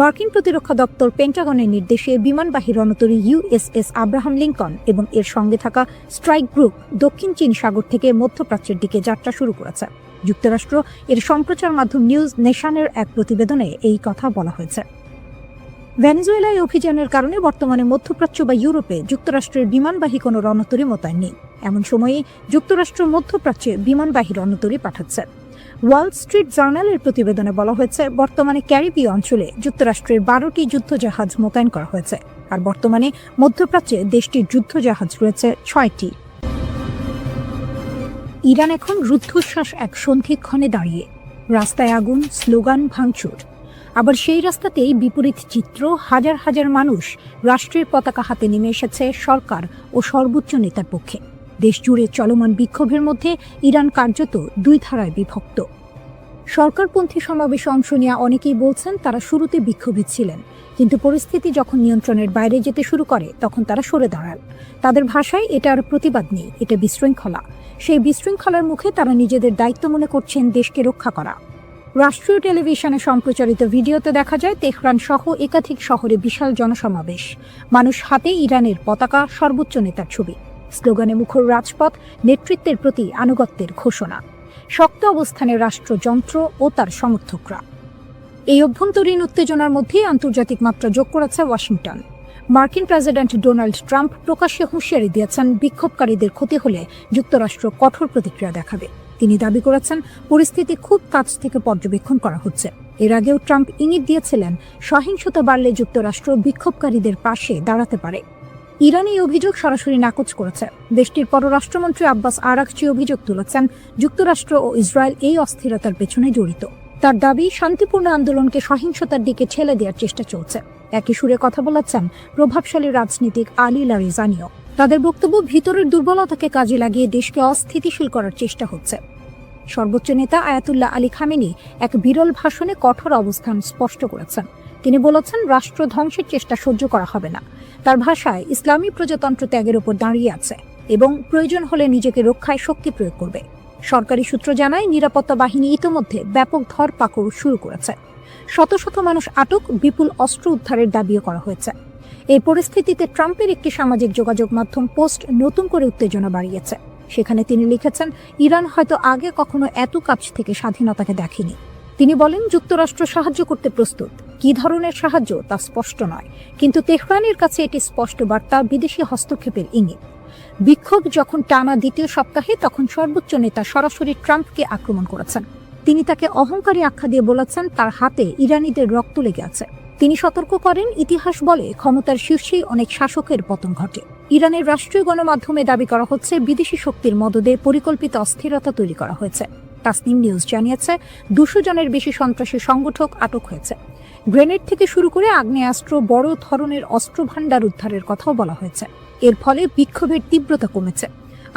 মার্কিন প্রতিরক্ষা দপ্তর পেন্টাগনের নির্দেশে বিমানবাহী রণতরী ইউএসএস আব্রাহাম লিঙ্কন এবং এর সঙ্গে থাকা স্ট্রাইক গ্রুপ দক্ষিণ চীন সাগর থেকে মধ্যপ্রাচ্যের দিকে যাত্রা শুরু করেছে। যুক্তরাষ্ট্র এর সম্প্রচার মাধ্যম নিউজ নেশনের এক প্রতিবেদনে এই কথা বলা হয়েছে। ভেনেজুয়েলায় অভিযানের কারণে বর্তমানে মধ্যপ্রাচ্য বা ইউরোপে যুক্তরাষ্ট্রের বিমানবাহী কোনো রণতরী মোতায়েন নেই। এমন সময়ে যুক্তরাষ্ট্র মধ্যপ্রাচ্যে বিমানবাহী রণতরী পাঠাচ্ছে। ওয়াল স্ট্রিট জার্নালের প্রতিবেদনে বলা হয়েছে, বর্তমানে ক্যারিবীয় অঞ্চলে যুক্তরাষ্ট্রের 12টি যুদ্ধজাহাজ মোতায়েন করা হয়েছে, আর বর্তমানে মধ্যপ্রাচ্যে দেশটির যুদ্ধজাহাজ রয়েছে 6টি। ইরান এখন রুদ্ধশ্বাস এক সন্ধিক্ষণে দাঁড়িয়ে। রাস্তায় আগুন, স্লোগান, ভাঙচুর। আবার সেই রাস্তাতেই বিপরীত চিত্র, হাজার হাজার মানুষ রাষ্ট্রের পতাকা হাতে নেমে এসেছে সরকার ও সর্বোচ্চ নেতার পক্ষে। দেশজুড়ে চলমান বিক্ষোভের মধ্যে ইরান কার্যত দুই ধারায় বিভক্ত। সরকারপন্থী সমাবেশে অংশ নেওয়া অনেকেই বলছেন তারা শুরুতে বিক্ষোভী ছিলেন, কিন্তু পরিস্থিতি যখন নিয়ন্ত্রণের বাইরে যেতে শুরু করে তখন তারা সরে দাঁড়ান। তাদের ভাষায় এটা আর প্রতিবাদ নেই, এটা বিশৃঙ্খলা। সেই বিশৃঙ্খলার মুখে তারা নিজেদের দায়িত্ব মনে করছেন দেশকে রক্ষা করা। রাষ্ট্রীয় টেলিভিশনে সম্প্রচারিত ভিডিওতে দেখা যায় তেহরান সহ একাধিক শহরে বিশাল জনসমাবেশ, মানুষ হাতে ইরানের পতাকা, সর্বোচ্চ নেতার ছবি, স্লোগানে মুখর রাজপথ, নেতৃত্বের প্রতি আনুগত্যের ঘোষণা। শক্ত অবস্থানে রাষ্ট্রযন্ত্র ও তার সমর্থকরা। এই অভ্যন্তরীণ উত্তেজনার মধ্যে আন্তর্জাতিক মাত্রা যোগ করেছে ওয়াশিংটন। মার্কিন প্রেসিডেন্ট ডোনাল্ড ট্রাম্প প্রকাশ্যে হুঁশিয়ারি দিয়েছেন, বিক্ষোভকারীদের ক্ষতি হলে যুক্তরাষ্ট্র কঠোর প্রতিক্রিয়া দেখাবে। তিনি দাবি করেছেন পরিস্থিতি খুব কাছ থেকে পর্যবেক্ষণ করা হচ্ছে। এর আগেও ট্রাম্প ইঙ্গিত দিয়েছিলেন সহিংসতা বাড়লে যুক্তরাষ্ট্র বিক্ষোভকারীদের পাশে দাঁড়াতে পারে। ইরান এই অভিযোগ সরাসরি নাকচ করেছে। দেশটির পররাষ্ট্রমন্ত্রী আব্বাস আরাকচি অভিযোগ তুলেছেন যুক্তরাষ্ট্র ও ইসরায়েল এই অস্থিরতার পেছনে জড়িত। তার দাবি, শান্তিপূর্ণ আন্দোলনকে সহিংসতার দিকে ঠেলে দেওয়ার চেষ্টা চলছে। একই সুরে কথা বলেছেন প্রভাবশালী রাজনীতিক আলী লারিজানিও। তাদের বক্তব্য, ভিতরের দুর্বলতাকে কাজে লাগিয়ে দেশকে অস্থিতিশীল করার চেষ্টা হচ্ছে। সর্বোচ্চ নেতা আয়াতুল্লাহ আলী খামেনি এক বিরল ভাষণে কঠোর অবস্থান স্পষ্ট করেছেন। তিনি বলেছেন রাষ্ট্র ধ্বংসের চেষ্টা সহ্য করা হবে না। তার ভাষায়, ইসলামী প্রজাতন্ত্র ত্যাগের উপর দাঁড়িয়ে আছে এবং প্রয়োজন হলে নিজেকে রক্ষায় শক্তি প্রয়োগ করবে। সরকারি সূত্র জানায় নিরাপত্তা বাহিনী ইতোমধ্যে ব্যাপক ধরপাকড় শুরু করেছে। শত শত মানুষ আটক, বিপুল অস্ত্র উদ্ধারের দাবিও করা হয়েছে। এই পরিস্থিতিতে ট্রাম্পের একটি সামাজিক যোগাযোগ মাধ্যম পোস্ট নতুন করে উত্তেজনা বাড়িয়েছে। সেখানে তিনি লিখেছেন, ইরান হয়তো আগে কখনো এত কাছ থেকে স্বাধীনতাকে দেখেনি। তিনি বলেন, যুক্তরাষ্ট্র সাহায্য করতে প্রস্তুত। কি ধরনের সাহায্য তা স্পষ্ট নয়, কিন্তু তেহরানের কাছে এটি স্পষ্ট বার্তা, বিদেশি হস্তক্ষেপের ইঙ্গিত। বিক্ষোভ যখন টানা দ্বিতীয় সপ্তাহে, তখন সর্বোচ্চ নেতা সরাসরি ট্রাম্পকে আক্রমণ করেছেন। তিনি তাকে অহংকারী আখ্যা দিয়ে বলেছেন তার হাতে ইরানিদের রক্ত লেগে আছে। তিনি সতর্ক করেন, ইতিহাস বলে ক্ষমতার শীর্ষেই অনেক শাসকের পতন ঘটে। ইরানের রাষ্ট্রীয় গণমাধ্যমে দাবি করা হচ্ছে বিদেশি শক্তির মদদে পরিকল্পিত অস্থিরতা তৈরি করা হয়েছে। তাসনিম নিউজ জানিয়েছে 200 জনের বেশি সন্ত্রাসী সংগঠক আটক হয়েছে। গ্রেনেড থেকে শুরু করে আগ্নেয়াস্ত্র, বড় ধরনের অস্ত্র ভাণ্ডার উদ্ধারের কথাও বলা হয়েছে। এর ফলে বিক্ষোভের তীব্রতা কমেছে।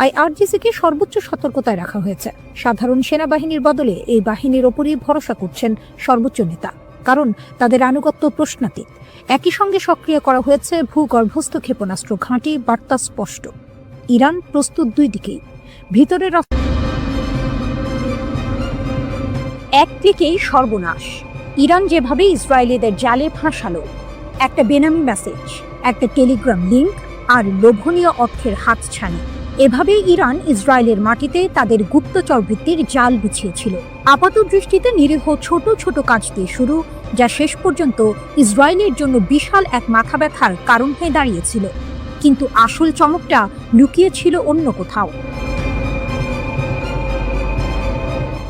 আইআরজিসিকে সর্বোচ্চ সতর্কতায় রাখা হয়েছে। সাধারণ সেনাবাহিনীর বদলে এই বাহিনীর ওপরই ভরসা করছেন সর্বোচ্চ নেতা, কারণ তাদের আনুগত্য প্রশ্নাতীত। একই সঙ্গে সক্রিয় করা হয়েছে ভূগর্ভস্থ ক্ষেপণাস্ত্র ঘাঁটি। বার্তা স্পষ্ট, ইরান প্রস্তুত দুই দিকেই। ভিতরের একদিকেই সর্বনাশ। ইরান যেভাবে ইসরায়েলিদের জালে ফাঁসালো, একটা বেনামি মেসেজ, একটা টেলিগ্রাম লিঙ্ক আর লোভনীয় অর্থের হাতছানি, এভাবেই ইরান ইসরায়েলের মাটিতে তাদের গুপ্তচর বৃত্তির জাল বিছিয়েছিল। আপাত দৃষ্টিতে নিরীহ ছোট ছোট কাজ দিয়ে শুরু, যা শেষ পর্যন্ত ইসরায়েলের জন্য বিশাল এক মাথা ব্যথার কারণ হয়ে দাঁড়িয়েছিল। কিন্তু আসল চমকটা লুকিয়ে ছিল অন্য কোথাও।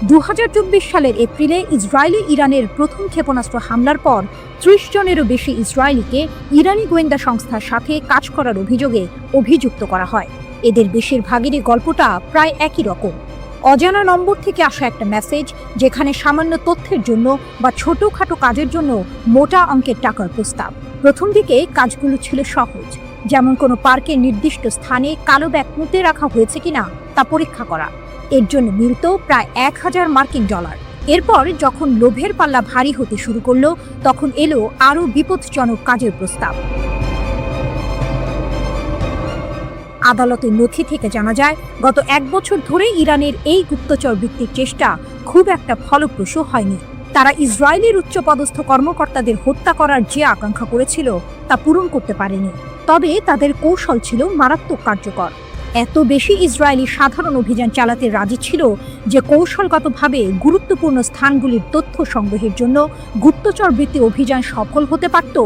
2024 সালের এপ্রিলে ইসরায়েলে ইরানের প্রথম ক্ষেপণাস্ত্র হামলার পর 30 জনেরও বেশি ইসরায়েলিকে ইরানি গোয়েন্দা সংস্থার সাথে কাজ করার অভিযোগে অভিযুক্ত করা হয়। এদের বেশিরভাগেরই গল্পটা প্রায় একই রকম। অজানা নম্বর থেকে আসা একটা মেসেজ, যেখানে সামান্য তথ্যের জন্য বা ছোটখাটো কাজের জন্য মোটা অঙ্কের টাকার প্রস্তাব। প্রথম দিকে কাজগুলো ছিল সহজ, যেমন কোনো পার্কের নির্দিষ্ট স্থানে কালো ব্যাগ পুঁতে রাখা হয়েছে কিনা তা পরীক্ষা করা। এর জন্য মিলত প্রায় 1000 মার্কিন ডলার। এরপর যখন লোভের পাল্লা ভারী হতে শুরু করলো, তখন এলো আরও বিপজ্জনক কাজের প্রস্তাব। আদালতের নথি থেকে জানা যায়, গত 1 বছর ধরে ইরানের এই গুপ্তচর বৃত্তির চেষ্টা খুব একটা ফলপ্রসূ হয়নি। তারা ইসরায়েলের উচ্চপদস্থ কর্মকর্তাদের হত্যা করার যে আকাঙ্ক্ষা করেছিল তা পূরণ করতে পারেনি। তবে তাদের কৌশল ছিল মারাত্মক কার্যকর। এত বেশি ইসরায়েলি সাধারণ অভিযান চালাতে রাজি ছিল যে কৌশলগতভাবে গুরুত্বপূর্ণ স্থানগুলির তথ্য সংগ্রহের জন্য গুপ্তচরবৃত্তি অভিযান সফল হতে পারত,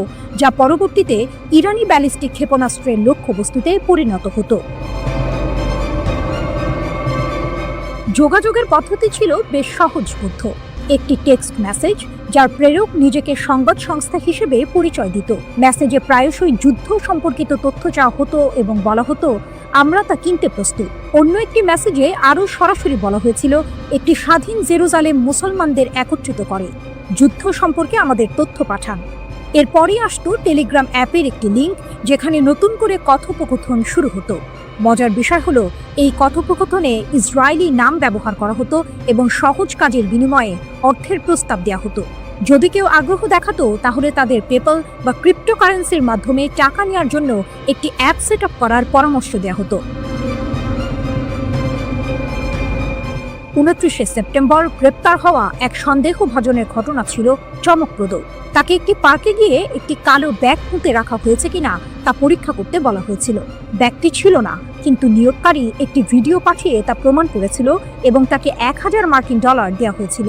যা পরবর্তীতে ইরানি ব্যালিস্টিক ক্ষেপণাস্ত্রের লক্ষ্যবস্তুতে পরিণত হতো। যোগাযোগের পদ্ধতি ছিল বেশ সহজবোধ্য। একটি টেক্সট মেসেজ, যার প্রেরক নিজেকে সংবাদ সংস্থা হিসেবে পরিচয় দিত। মেসেজে প্রায়শই যুদ্ধ সম্পর্কিত তথ্য চাওয়া হতো এবং বলা হতো, আমরা তা কিনতে প্রস্তুত। অন্য একটি মেসেজে আরও সরাসরি বলা হয়েছিল, একটি স্বাধীন জেরুজালেম মুসলমানদের একত্রিত করে, যুদ্ধ সম্পর্কে আমাদের তথ্য পাঠান। এরপরই আসতো টেলিগ্রাম অ্যাপের একটি লিঙ্ক, যেখানে নতুন করে কথোপকথন শুরু হতো। মজার বিষয় হলো, এই কথোপকথনে ইসরায়েলি নাম ব্যবহার করা হতো এবং সহজ কাজের বিনিময়ে অর্থের প্রস্তাব দেওয়া হতো। যদি কেউ আগ্রহ দেখাতো, তাহলে তাদের পেপ্যাল বা ক্রিপ্টোকারেন্সির মাধ্যমে টাকা নেওয়ার জন্য একটি অ্যাপ সেট আপ করার পরামর্শ দেওয়া হতো। 29 সেপ্টেম্বর গ্রেপ্তার হওয়া এক সন্দেহভাজনের ঘটনা ছিল চমকপ্রদ। তাকে একটি পার্কে গিয়ে একটি কালো ব্যাগ পুঁতে রাখা হয়েছে কিনা তা পরীক্ষা করতে বলা হয়েছিল। ব্যাগটি ছিল না, কিন্তু নিয়োগকারী একটি ভিডিও পাঠিয়ে তা প্রমাণ করেছিল এবং তাকে $1000 দেওয়া হয়েছিল।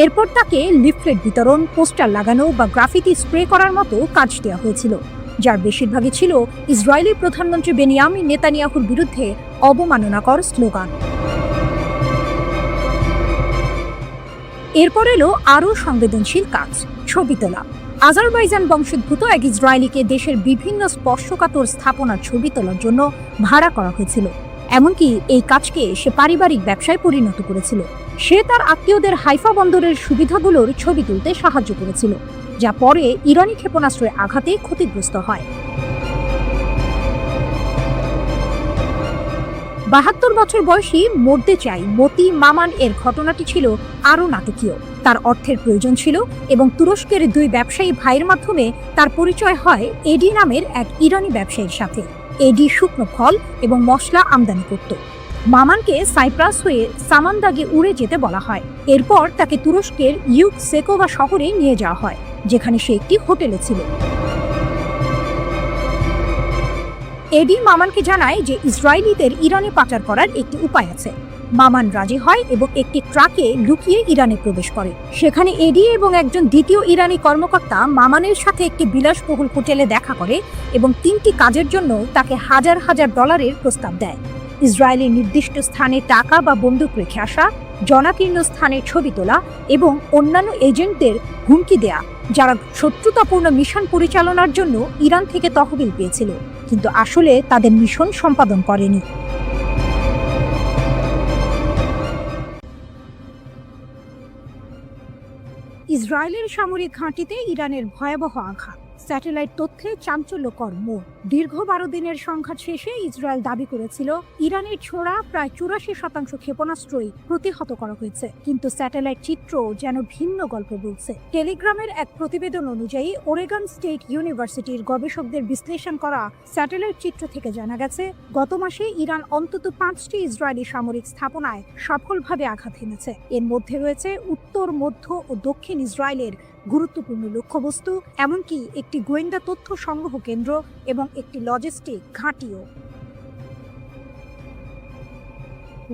এরপর তাকে লিফলেট বিতরণ, পোস্টার লাগানো বা গ্রাফিতি স্প্রে করার মতো কাজ দেওয়া হয়েছিল, যার বেশিরভাগই ছিল ইসরায়েলি প্রধানমন্ত্রী বেনিয়ামিন নেতানিয়াহুর বিরুদ্ধে অবমাননাকর স্লোগান। এরপর এলো আরও সংবেদনশীল কাজ, ছবি তোলা। আজারবাইজান বংশোদ্ভূত এক ইসরায়েলিকে দেশের বিভিন্ন স্পর্শকাতর স্থাপনার ছবি তোলার জন্য ভাড়া করা হয়েছিল। এমনকি এই কাজকে সে পারিবারিক ব্যবসায় পরিণত করেছিল। সে তার আত্মীয়দের হাইফা বন্দরের সুবিধাগুলোর ছবি তুলতে সাহায্য করেছিল, যা পরে ইরানি ক্ষেপণাস্ত্রের আঘাতে ক্ষতিগ্রস্ত হয়। 72 বছর বয়সী মরতে চাই মতি মামান এর ঘটনাটি ছিল আরও নাটকীয়। তার অর্থের প্রয়োজন ছিল এবং তুরস্কের 2 ব্যবসায়ী ভাইয়ের মাধ্যমে তার পরিচয় হয় এডি নামের এক ইরানি ব্যবসায়ীর সাথে। এডি শুকনো ফল এবং মশলা আমদানি করত। মামানকে সাইপ্রাস হয়ে সামান্দাগে উড়ে যেতে বলা হয়। এরপর তাকে তুরস্কের ইউক সেকোভা শহরে নিয়ে যাওয়া হয়, যেখানে সে একটি হোটেলে ছিল। এডি মামানকে জানায় যে ইসরায়েলিদের ইরানে পাচার করার একটি উপায় আছে। মামান রাজি হয় এবং একটি ট্রাকে লুকিয়ে ইরানে প্রবেশ করে। সেখানে এডি এবং একজন দ্বিতীয় ইরানি কর্মকর্তা মামানের সাথে একটি বিলাসবহুল হোটেলে দেখা করে এবং 3টি কাজের জন্য তাকে $1000 প্রস্তাব দেয়। ইসরায়েলের নির্দিষ্ট স্থানে টাকা বা বন্দুক রেখে আসা, জনাকীর্ণ স্থানের ছবি তোলা এবং অন্যান্য এজেন্টদের হুমকি দেয়া, যারা শত্রুতাপূর্ণ মিশন পরিচালনার জন্য ইরান থেকে তহবিল পেয়েছিল, কিন্তু আসলে তাদের মিশন সম্পাদন করেনি। ইসরায়েলের সামরিক ঘাঁটিতে ইরানের ভয়াবহ আঘাত, স্যাটেলাইট তথ্যে চাঞ্চল্যকর মোড়। দীর্ঘ 12 দিনের সংঘাত শেষে ইসরায়েল দাবি করেছিল ইরানের ছোড়া প্রায় 84% ক্ষেপণাস্ত্রই প্রতিহত করা হয়েছে, কিন্তু স্যাটেলাইট চিত্র যেন ভিন্ন গল্প বলছে। টেলিগ্রামের এক প্রতিবেদন অনুযায়ী ওরেগন স্টেট ইউনিভার্সিটির গবেষকদের বিশ্লেষণ করা স্যাটেলাইট চিত্র থেকে জানা গেছে, গত মাসে ইরান অন্তত 5টি ইসরায়েলি সামরিক স্থাপনায় সফলভাবে আঘাত হেনেছে। এর মধ্যে রয়েছে উত্তর, মধ্য ও দক্ষিণ ইসরায়েলের গুরুত্বপূর্ণ লক্ষ্যবস্তু, এমনকি একটি গোয়েন্দা তথ্য সংগ্রহ কেন্দ্র এবং একটি লজিস্টিক ঘাঁটিও।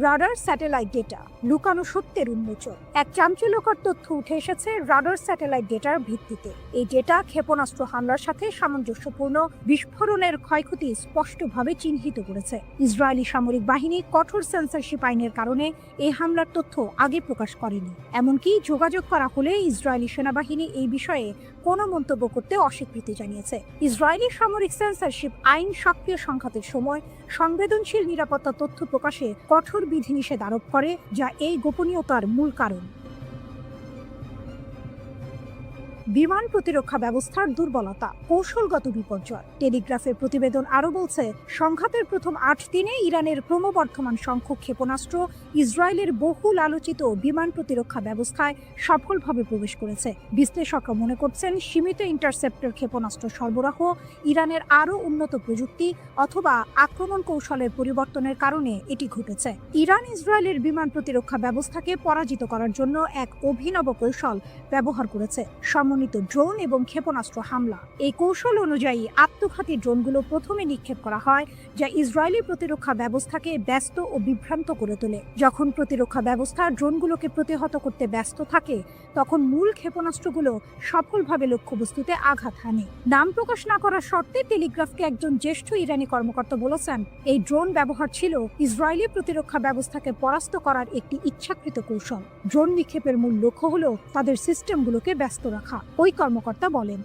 রাডার স্যাটেলাইট ডেটা, লুকানো সত্যের উন্মোচন। এক চাঞ্চল্যকর তথ্য উঠে এসেছে রাডার স্যাটেলাইট ডেটার ভিত্তিতে। এই ডেটা ক্ষেপণাস্ত্র হামলার সাথে সামঞ্জস্যপূর্ণ বিস্ফোরণের ক্ষয়ক্ষতি স্পষ্টভাবে চিহ্নিত করেছে। ইসরায়েলি সামরিক বাহিনী কঠোর সেন্সরশিপ আইনের কারণে এই হামলার তথ্য আগে প্রকাশ করেনি। এমনকি যোগাযোগ করা হলে ইসরায়েলি সেনাবাহিনী এই বিষয়ে কোনো মন্তব্য করতে অস্বীকৃতি জানিয়েছে। ইসরায়েলি সামরিক সেন্সরশিপ আইন সক্রিয় সংঘাতের সময় সংবেদনশীল নিরাপত্তা তথ্য প্রকাশে কঠোর বিধিনিষেধ আরোপ করে, যা এই গোপনীয়তার মূল কারণ। বিমান প্রতিরক্ষা ব্যবস্থার দুর্বলতা, কৌশলগত বিপর্যয়। টেলিগ্রাফের প্রতিবেদন আরও বলছে, সংঘাতের প্রথম 8 দিনে ইরানের ক্রমবর্ধমান সংখ্যক ক্ষেপণাস্ত্র ইসরায়েলের বহুল আলোচিত বিমান প্রতিরক্ষা ব্যবস্থায় সফলভাবে প্রবেশ করেছে। বিশ্লেষকরা মনে করছেন, সীমিত ইন্টারসেপ্টর ক্ষেপণাস্ত্র সরবরাহ, ইরানের আরও উন্নত প্রযুক্তি অথবা আক্রমণ কৌশলের পরিবর্তনের কারণে এটি ঘটেছে। ইরান ইসরায়েলের বিমান প্রতিরক্ষা ব্যবস্থাকে পরাজিত করার জন্য এক অভিনব কৌশল ব্যবহার করেছে, সমন্বিত ড্রোন এবং ক্ষেপণাস্ত্র হামলা। এই কৌশল অনুযায়ী আত্মঘাতী ড্রোনগুলো প্রথমে নিক্ষেপ করা হয়, যা ইসরায়েলি প্রতিরক্ষা ব্যবস্থাকে ব্যস্ত ও বিভ্রান্ত করে তোলে। যখন প্রতিরক্ষা ব্যবস্থা ড্রোনগুলোকে প্রতিহত করতে ব্যস্ত থাকে, তখন মূল ক্ষেপণাস্ত্রগুলো সফলভাবে লক্ষ্যবস্তুতে আঘাত হানে। নাম প্রকাশ না করার শর্তে টেলিগ্রাফকে একজন জ্যেষ্ঠ ইরানি কর্মকর্তা বলেছেন, এই ড্রোন ব্যবহার ছিল ইসরায়েলি প্রতিরক্ষা ব্যবস্থাকে পরাস্ত করার একটি ইচ্ছাকৃত কৌশল। ড্রোন নিক্ষেপের মূল লক্ষ্য হল তাদের সিস্টেমগুলোকে ব্যস্ত রাখা, ওই কর্মকর্তা বলেন।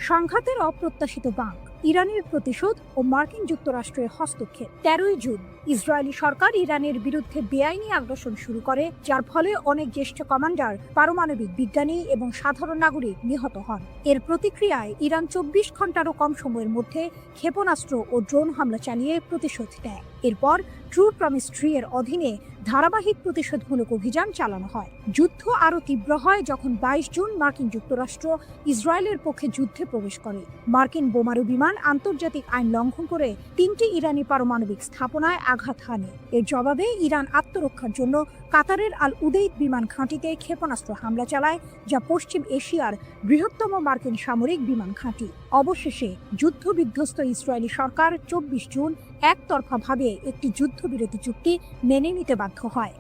সংঘাতের অপ্রত্যাশিত বাঁক, ইরানের প্রতিশোধ ও মার্কিন যুক্তরাষ্ট্রের হস্তক্ষেপ। 13 জুন ইসরায়েলি সরকার ইরানের বিরুদ্ধে বেআইনি আগ্রাসন শুরু করে, যার ফলে অনেক জ্যেষ্ঠ কমান্ডার, পারমাণবিক বিজ্ঞানী এবং সাধারণ নাগরিক নিহত হন। এর প্রতিক্রিয়ায় ইরান 24 ঘন্টারও কম সময়ের মধ্যে ক্ষেপণাস্ত্র ও ড্রোন হামলা চালিয়ে প্রতিশোধ নেয়। এরপর ট্রু প্রমিস 3 এর অধীনে ধারাবাহিক প্রতিশোধমূলক অভিযান চালানো হয়। যুদ্ধ আরও তীব্র হয় যখন 22 জুন মার্কিন যুক্তরাষ্ট্র ইসরায়েলের পক্ষে যুদ্ধে প্রবেশ করে। মার্কিন বোমারু বিমান আন্তর্জাতিক আইন লঙ্ঘন করে 3টি ইরানি পারমাণবিক স্থাপনায় আঘাত হানে। এর জবাবে ইরান আত্মরক্ষার জন্য কাতারের আল উদেইদ বিমান ঘাঁটিতে ক্ষেপণাস্ত্র হামলা চালায়, যা পশ্চিম এশিয়ার বৃহত্তম মার্কিন সামরিক বিমান ঘাঁটি। অবশেষে যুদ্ধবিধ্বস্ত ইসরায়েলি সরকার 24 জুন একতরফাভাবে একটি যুদ্ধবিরতি চুক্তি মেনে নিতে বাধ্য হয়।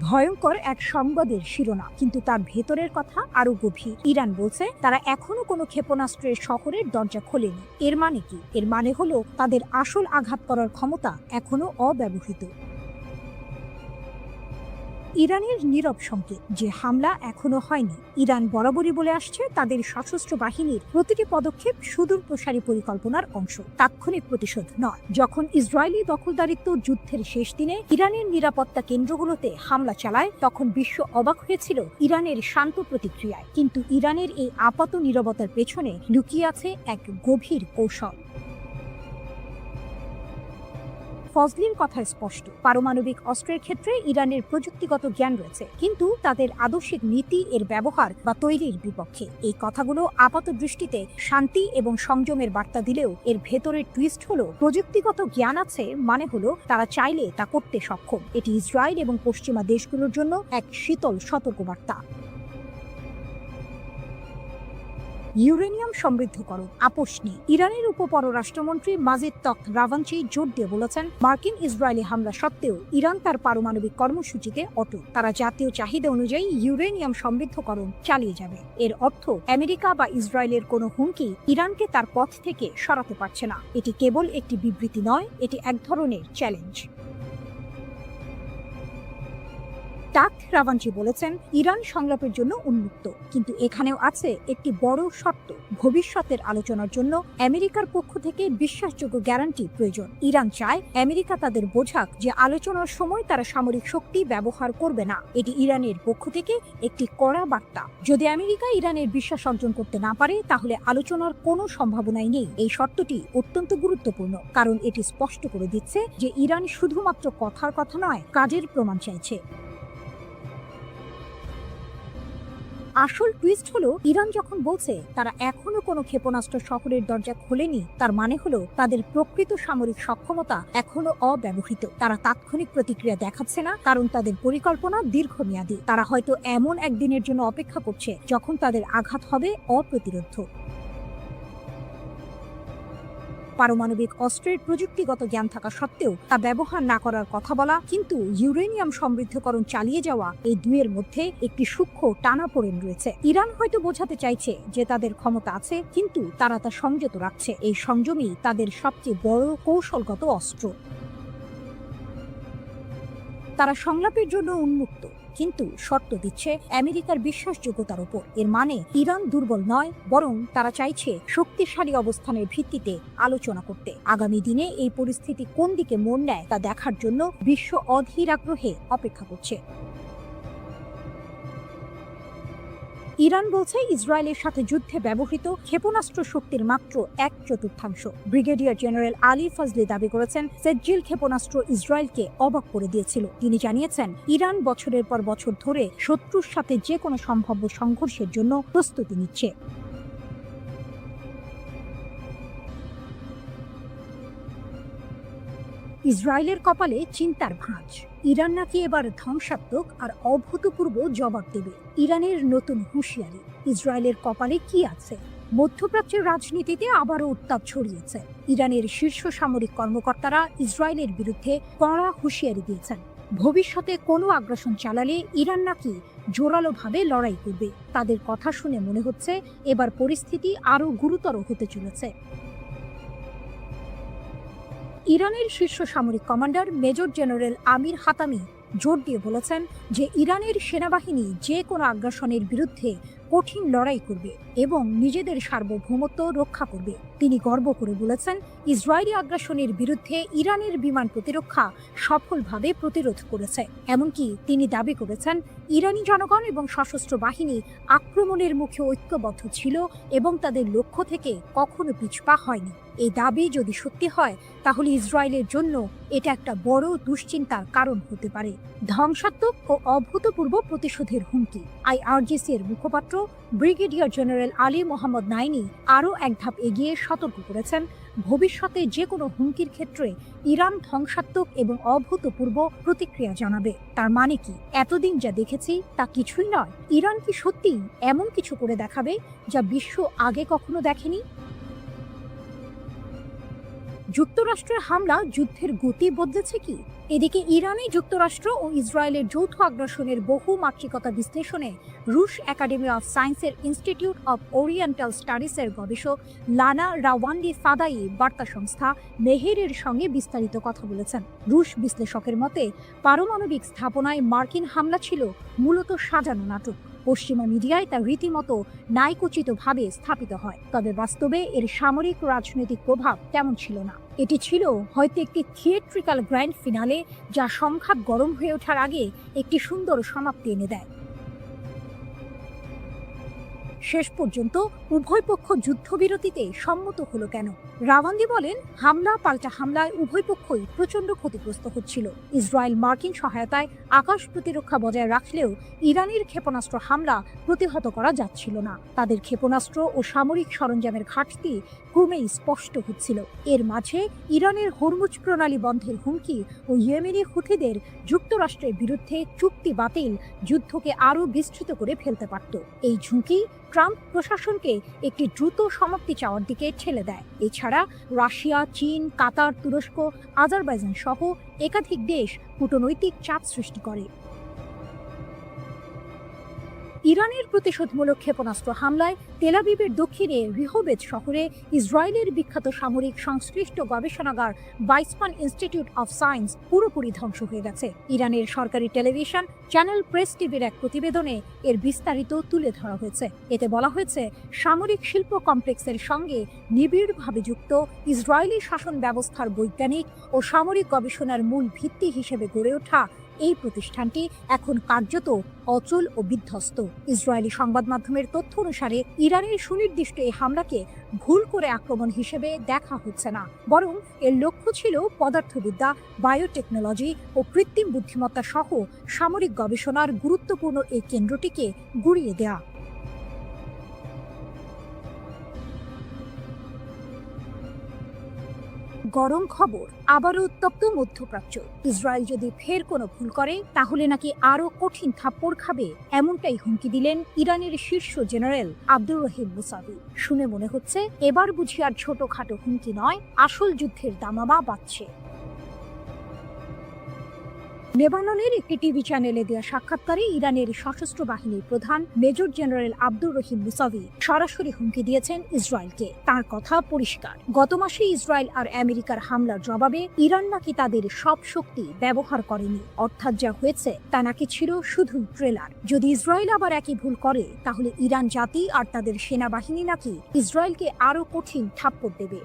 ভয়ঙ্কর এক সংবাদের শিরোনাম, কিন্তু তার ভেতরের কথা আরো গভীর। ইরান বলছে তারা এখনো কোনো ক্ষেপণাস্ত্রের শহরের দরজা খোলেনি। এর মানে কি? এর মানে হলো তাদের আসল আঘাত করার ক্ষমতা এখনো অব্যবহৃত। ইরানের নীরব সংকেত যে হামলা এখনো হয়নি। ইরান বরাবরই বলে আসছে তাদের সশস্ত্র বাহিনীর প্রতিটি পদক্ষেপ সুদূর প্রসারী পরিকল্পনার অংশ, তাৎক্ষণিক প্রতিশোধ নয়। যখন ইসরায়েলি দখলদারিত্ব যুদ্ধের শেষ দিনে ইরানের নিরাপত্তা কেন্দ্রগুলোতে হামলা চালায়, তখন বিশ্ব অবাক হয়েছিল ইরানের শান্ত প্রতিক্রিয়ায়। কিন্তু ইরানের এই আপাত নীরবতার পেছনে লুকিয়ে আছে এক গভীর কৌশল। ফজলির কথা স্পষ্ট, পারমাণবিক অস্ত্রের ক্ষেত্রে ইরানের প্রযুক্তিগত জ্ঞান রয়েছে, কিন্তু তাদের আদর্শিক নীতি এর ব্যবহার বা তৈরির বিপক্ষে। এই কথাগুলো আপাত দৃষ্টিতে শান্তি এবং সংযমের বার্তা দিলেও এর ভেতরের টুইস্ট হলো, প্রযুক্তিগত জ্ঞান আছে মানে হলো তারা চাইলে তা করতে সক্ষম। এটি ইসরায়েল এবং পশ্চিমা দেশগুলোর জন্য এক শীতল সতর্কবার্তা। ইউরেনিয়াম সমৃদ্ধকরণ আপোষ নেই। ইরানের উপপররাষ্ট্রমন্ত্রী মাজিদ তখত রাভাঞ্চি জোর দিয়ে বলেছেন, মার্কিন ইসরায়েলি হামলা সত্ত্বেও ইরান তার পারমাণবিক কর্মসূচিতে অটল। তারা জাতীয় চাহিদা অনুযায়ী ইউরেনিয়াম সমৃদ্ধকরণ চালিয়ে যাবে। এর অর্থ আমেরিকা বা ইসরায়েলের কোনো হুমকি ইরানকে তার পথ থেকে সরাতে পারছে না। এটি কেবল একটি বিবৃতি নয়, এটি এক ধরনের চ্যালেঞ্জ। তখত রাভাঞ্চি বলেছেন, ইরান সংলাপের জন্য উন্মুক্ত, কিন্তু এখানেও আছে একটি বড় শর্ত। ভবিষ্যতের আলোচনার জন্য আমেরিকার পক্ষ থেকে বিশ্বাসযোগ্য গ্যারান্টি প্রয়োজন। ইরান চায় আমেরিকা তাদের বোঝাক যে আলোচনার সময় তারা সামরিক শক্তি ব্যবহার করবে না। এটি ইরানের পক্ষ থেকে একটি কড়া বার্তা। যদি আমেরিকা ইরানের বিশ্বাস অর্জন করতে না পারে, তাহলে আলোচনার কোনো সম্ভাবনাই নেই। এই শর্তটি অত্যন্ত গুরুত্বপূর্ণ, কারণ এটি স্পষ্ট করে দিচ্ছে যে ইরান শুধুমাত্র কথার কথা নয়, কাজের প্রমাণ চাইছে। আসল টুইস্ট হলো, ইরান যখন বলছে তারা এখনো কোনো ক্ষেপণাস্ত্র শহরের দরজা খোলেনি, তার মানে হলো তাদের প্রকৃত সামরিক সক্ষমতা এখনো অব্যবহৃত। তারা তাৎক্ষণিক প্রতিক্রিয়া দেখাচ্ছে না, কারণ তাদের পরিকল্পনা দীর্ঘমেয়াদী। তারা হয়তো এমন একদিনের জন্য অপেক্ষা করছে যখন তাদের আঘাত হবে অপ্রতিরোধ্য। পারমাণবিক অস্ত্রের প্রযুক্তিগত জ্ঞান থাকা সত্ত্বেও তা ব্যবহার না করার কথা বলা, কিন্তু ইউরেনিয়াম সমৃদ্ধকরণ চালিয়ে যাওয়া, এই দুয়ের মধ্যে একটি সূক্ষ্ম টানাপোড়েন রয়েছে। ইরান হয়তো বোঝাতে চাইছে যে তাদের ক্ষমতা আছে, কিন্তু তারা তা সংযত রাখছে। এই সংযমই তাদের সবচেয়ে বড় কৌশলগত অস্ত্র। তারা সংলাপের জন্য উন্মুক্ত, কিন্তু শর্ত দিচ্ছে আমেরিকার বিশ্বাসযোগ্যতার উপর। এর মানে ইরান দুর্বল নয়, বরং তারা চাইছে শক্তিশালী অবস্থানের ভিত্তিতে আলোচনা করতে। আগামী দিনে এই পরিস্থিতি কোন দিকে মোড় নেয় তা দেখার জন্য বিশ্ব অধীর আগ্রহে অপেক্ষা করছে। ইরান বলছে ইসরায়েলের সাথে যুদ্ধে ব্যবহৃত ক্ষেপণাস্ত্র শক্তির মাত্র 1/4। ব্রিগেডিয়ার জেনারেল আলী ফজলি দাবি করেছেন, সেজ্জিল ক্ষেপণাস্ত্র ইসরায়েলকে অবাক করে দিয়েছিল। তিনি জানিয়েছেন, ইরান বছরের পর বছর ধরে শত্রুর সাথে যে কোনো সম্ভাব্য সংঘর্ষের জন্য প্রস্তুতি নিচ্ছে। ইসরায়েলের কপালে চিন্তার ভাঁজ। ইরান নাকি এবার ধ্বংসাত্মক আর অভূতপূর্ব জবাব দেবে। ইরানের নতুন হুঁশিয়ারি। ইসরায়েলের কপালে কি আছে? মধ্যপ্রাচ্যের রাজনীতিতে আবারও উত্তাপ ছড়িয়েছে। ইরানের শীর্ষ সামরিক কর্মকর্তারা ইসরায়েলের বিরুদ্ধে কড়া হুঁশিয়ারি দিয়েছেন। ভবিষ্যতে কোনো আগ্রাসন চালালে ইরান নাকি জোরালোভাবে লড়াই করবে। তাদের কথা শুনে মনে হচ্ছে এবার পরিস্থিতি আরও গুরুতর হতে চলেছে। ইরানের শীর্ষ সামরিক কমান্ডার মেজর জেনারেল আমির হাতামি জোর দিয়ে বলেছেন যে ইরানের সেনাবাহিনী যে কোনো আগ্রাসনের বিরুদ্ধে কঠিন লড়াই করবে এবং নিজেদের সার্বভৌমত্ব রক্ষা করবে। তিনি গর্ব করে বলেছেন, ইসরায়েলি আগ্রাসনের বিরুদ্ধে ইরানের বিমান প্রতিরক্ষা সফলভাবে প্রতিরোধ করেছে। এমনকি তিনি দাবি করেছেন, ইরানি জনগণ এবং সশস্ত্র বাহিনী আক্রমণের মুখে ঐক্যবদ্ধ ছিল এবং তাদের লক্ষ্য থেকে কখনো পিছপা হয়নি। এই দাবি যদি সত্যি হয়, তাহলে ইসরায়েলের জন্য এটা একটা বড় দুশ্চিন্তার কারণ হতে পারে। ধ্বংসাত্মক ও অভূতপূর্ব প্রতিশোধের হুমকি। আইআরজিসি এর মুখপাত্র ব্রিগেডিয়ার জেনারেল আলী মোহাম্মদ নাইনি আরও এক ধাপ এগিয়ে সতর্ক করেছেন, ভবিষ্যতে যে কোনো হুমকির ক্ষেত্রে ইরান ধ্বংসাত্মক এবং অভূতপূর্ব প্রতিক্রিয়া জানাবে। তার মানে কি, এতদিন যা দেখেছি তা কিছুই নয়? ইরান কি সত্যিই এমন কিছু করে দেখাবে যা বিশ্ব আগে কখনো দেখেনি? যুক্তরাষ্ট্রের হামলা যুদ্ধের গতি বদলেছে কি? এদিকে ইরানে যুক্তরাষ্ট্র ও ইসরায়েলের যৌথ আগ্রাসনের বহু মাত্রিকতা বিশ্লেষণে রুশ একাডেমি অফ সায়েন্সের ইনস্টিটিউট অব ওরিয়েন্টাল স্টাডিজের গবেষক লানা রাওয়ান্ডি ফাদাই বার্তা সংস্থা মেহেরের সঙ্গে বিস্তারিত কথা বলেছেন। রুশ বিশ্লেষকের মতে, পারমাণবিক স্থাপনায় মার্কিন হামলা ছিল মূলত সাজানো নাটক। পশ্চিমা মিডিয়ায় তা রীতিমতো ন্যায়কোচিতভাবে স্থাপিত হয়, তবে বাস্তবে এর সামরিক রাজনৈতিক প্রভাব তেমন ছিল না। এটি ছিল হয়তো একটি থিয়েট্রিক্যাল গ্র্যান্ড ফিনালে, যা সংঘাত গরম হয়ে ওঠার আগে একটি সুন্দর সমাপ্তি এনে দেয়। শেষ পর্যন্ত উভয় পক্ষ যুদ্ধবিরতিতে সম্মত হলো কেন? রাওয়ান্দি বলেন, হামলা পাল্টা হামলায় উভয় পক্ষই প্রচণ্ড ক্ষতিগ্রস্ত হচ্ছিল। ইসরায়েল মার্কিন সহায়তায় আকাশ প্রতিরক্ষা বজায় রাখলেও ইরানের ক্ষেপণাস্ত্র হামলা প্রতিহত করা যাচ্ছিল না। তাদের ক্ষেপণাস্ত্র ও সামরিক সরঞ্জামের ঘাটতি ক্রমেই স্পষ্ট হচ্ছিল। এর মাঝে ইরানের হরমুজ প্রণালী বন্ধের হুমকি ও ইয়েমেনি হুথিদের যুক্তরাষ্ট্রের বিরুদ্ধে চুক্তি বাতিল যুদ্ধকে আরও বিস্তৃত করে ফেলতে পারত। এই ঝুঁকি ট্রাম্প প্রশাসনকে একটি দ্রুত সমাপ্তি চাওয়ার দিকে ঠেলে দেয়। এছাড়া রাশিয়া, চীন, কাতার, তুরস্ক, আজারবাইজান সহ একাধিক দেশ কূটনৈতিক চাপ সৃষ্টি করে। ইরানের প্রতিশোধমূলক ক্ষেপণাস্ত্র হামলায় তেল আবিবের দক্ষিণে রিহোবেজ শহরে ইসরায়েলের বিখ্যাত সামরিক সংশ্লিষ্ট গবেষণাগার ভাইসমান ইনস্টিটিউট অফ সায়েন্স পুরোপুরি ধ্বংস হয়ে গেছে। ইরানের সরকারি টেলিভিশন চ্যানেল প্রেস টিভির এক প্রতিবেদনে এর বিস্তারিত তুলে ধরা হয়েছে। এতে বলা হয়েছে, সামরিক শিল্প কমপ্লেক্সের সঙ্গে নিবিড়ভাবে যুক্ত ইসরায়েলি শাসন ব্যবস্থার বৈজ্ঞানিক ও সামরিক গবেষণার মূল ভিত্তি হিসেবে গড়ে ওঠা এই প্রতিষ্ঠানটি এখন কার্যত অচল ও বিধ্বস্ত। ইসরায়েলি সংবাদ মাধ্যমের তথ্য অনুসারে ইরানের সুনির্দিষ্ট এই হামলাকে ভুল করে আক্রমণ হিসেবে দেখা হচ্ছে না, বরং এর লক্ষ্য ছিল পদার্থবিদ্যা, বায়োটেকনোলজি ও কৃত্রিম বুদ্ধিমত্তা সহ সামরিক গবেষণার গুরুত্বপূর্ণ এই কেন্দ্রটিকে গুঁড়িয়ে দেয়া। গরম খবর, আবারও উত্তপ্ত মধ্যপ্রাচ্য। ইসরায়েল যদি ফের কোনো ভুল করে, তাহলে নাকি আরও কঠিন থাপ্পড় খাবে, এমনটাই হুমকি দিলেন ইরানের শীর্ষ জেনারেল আব্দুর রহিম মুসাভি। শুনে মনে হচ্ছে এবার বুঝি আর ছোটখাটো হুমকি নয়, আসল যুদ্ধের দামামা বাজছে। লেবাননের একটি টিভি চ্যানেলে দেওয়া সাক্ষাৎকারে ইরানের সশস্ত্র বাহিনীর প্রধান major general Abdur Rahim Musavi সরাসরি হুমকি দিয়েছেন ইসরায়েলকে। তার কথা পরিষ্কার, গত মাসে ইসরায়েল আর আমেরিকার হামলার জবাবে ইরান নাকি তাদের সব শক্তি ব্যবহার করেনি, অর্থাৎ যা হয়েছে তা নাকি ছিল শুধু ট্রেলার। যদি ইসরায়েল আবার একই ভুল করে তাহলে ইরান জাতি আর তাদের সেনাবাহিনী নাকি ইসরায়েলকে আরো কঠিন থাপ্পড় দেবে।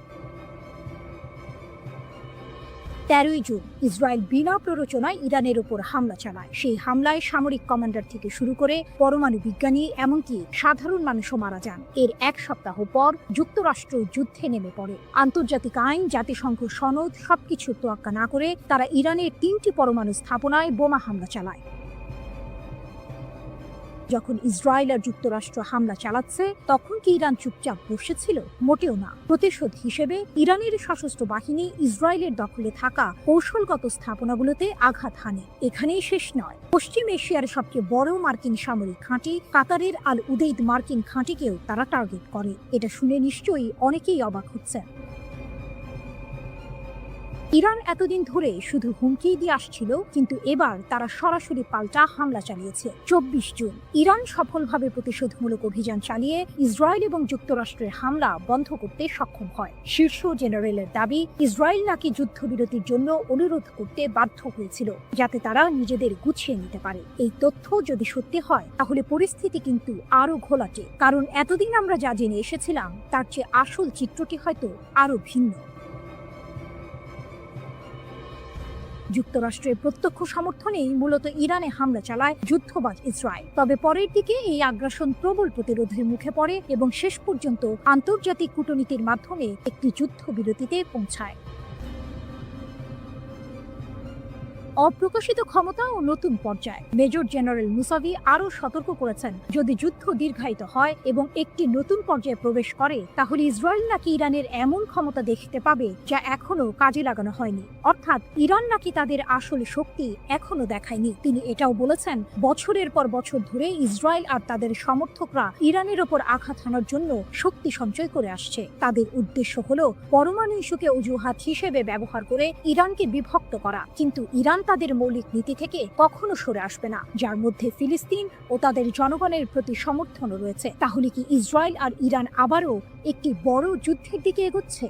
13 জুন ইসরায়েল বিনা প্ররোচনায় ইরানের উপর হামলা চালায়। সেই হামলায় সামরিক কমান্ডার থেকে শুরু করে পরমাণু বিজ্ঞানী এমনকি সাধারণ মানুষও মারা যান। এর এক সপ্তাহ পর যুক্তরাষ্ট্র যুদ্ধে নেমে পড়ে। আন্তর্জাতিক আইন, জাতিসংঘ সনদ সবকিছু তোয়াক্কা না করে তারা ইরানের 3টি পরমাণু স্থাপনায় বোমা হামলা চালায়। যখন ইসরায়েল আর যুক্তরাষ্ট্র হামলা চালাচ্ছে তখন কি ইরান চুপচাপ বসেছিল? মোটেও না। প্রতিশোধ হিসেবে ইরানের সশস্ত্র বাহিনী ইসরায়েলের দখলে থাকা কৌশলগত স্থাপনাগুলোতে আঘাত হানে। এখানেই শেষ নয়, পশ্চিম এশিয়ার সবচেয়ে বড় মার্কিন সামরিক ঘাঁটি কাতারের আল উদেইদ মার্কিন ঘাঁটিকেও তারা টার্গেট করে। এটা শুনে নিশ্চয়ই অনেকেই অবাক হচ্ছেন। ইরান এতদিন ধরে শুধু হুমকি দিয়ে আসছিল, কিন্তু এবার তারা সরাসরি পাল্টা হামলা চালিয়েছে। 24 জুন ইরান সফলভাবে প্রতিশোধমূলক অভিযান চালিয়ে ইসরায়েল এবং যুক্তরাষ্ট্রের হামলা বন্ধ করতে সক্ষম হয়। শীর্ষ জেনারেলের দাবি, ইসরায়েল নাকি যুদ্ধবিরতির জন্য অনুরোধ করতে বাধ্য হয়েছিল যাতে তারা নিজেদের গুছিয়ে নিতে পারে। এই তথ্য যদি সত্যি হয় তাহলে পরিস্থিতি কিন্তু আরো ঘোলাটে, কারণ এতদিন আমরা যা জেনে এসেছিলাম তার চেয়ে আসল চিত্রটি হয়তো আরো ভিন্ন। যুক্তরাষ্ট্রের প্রত্যক্ষ সমর্থনেই মূলত ইরানে হামলা চালায় যুদ্ধবাজ ইসরায়েল। তবে পরের দিকে এই আগ্রাসন প্রবল প্রতিরোধের মুখে পড়ে এবং শেষ পর্যন্ত আন্তর্জাতিক কূটনীতির মাধ্যমে একটি যুদ্ধবিরতিতে পৌঁছায়। অপ্রকাশিত ক্ষমতা ও নতুন পর্যায়। মেজর জেনারেল মুসাভি আরও সতর্ক করেছেন, যদি যুদ্ধ দীর্ঘায়িত হয় এবং একটি নতুন পর্যায়ে প্রবেশ করে তাহলে ইসরায়েল নাকি ইরানের এমন ক্ষমতা দেখতে পাবে যা এখনো কাজে লাগানো হয়নি, অর্থাৎ ইরান নাকি তাদের আসল শক্তি এখনো দেখায়নি। তিনি এটাও বলেছেন, বছরের পর বছর ধরে ইসরায়েল আর তাদের সমর্থকরা ইরানের ওপর আঘাত হানার জন্য শক্তি সঞ্চয় করে আসছে। তাদের উদ্দেশ্য হলো পরমাণু ইস্যুকে অজুহাত হিসেবে ব্যবহার করে ইরানকে বিভক্ত করা, কিন্তু ইরান তাদের মৌলিক নীতি থেকে কখনো সরে আসবে না, যার মধ্যে ফিলিস্তিন ও তাদের জনগণের প্রতি সমর্থনও রয়েছে। তাহলে কি ইসরায়েল আর ইরান আবারও একটি বড় যুদ্ধের দিকে এগোচ্ছে?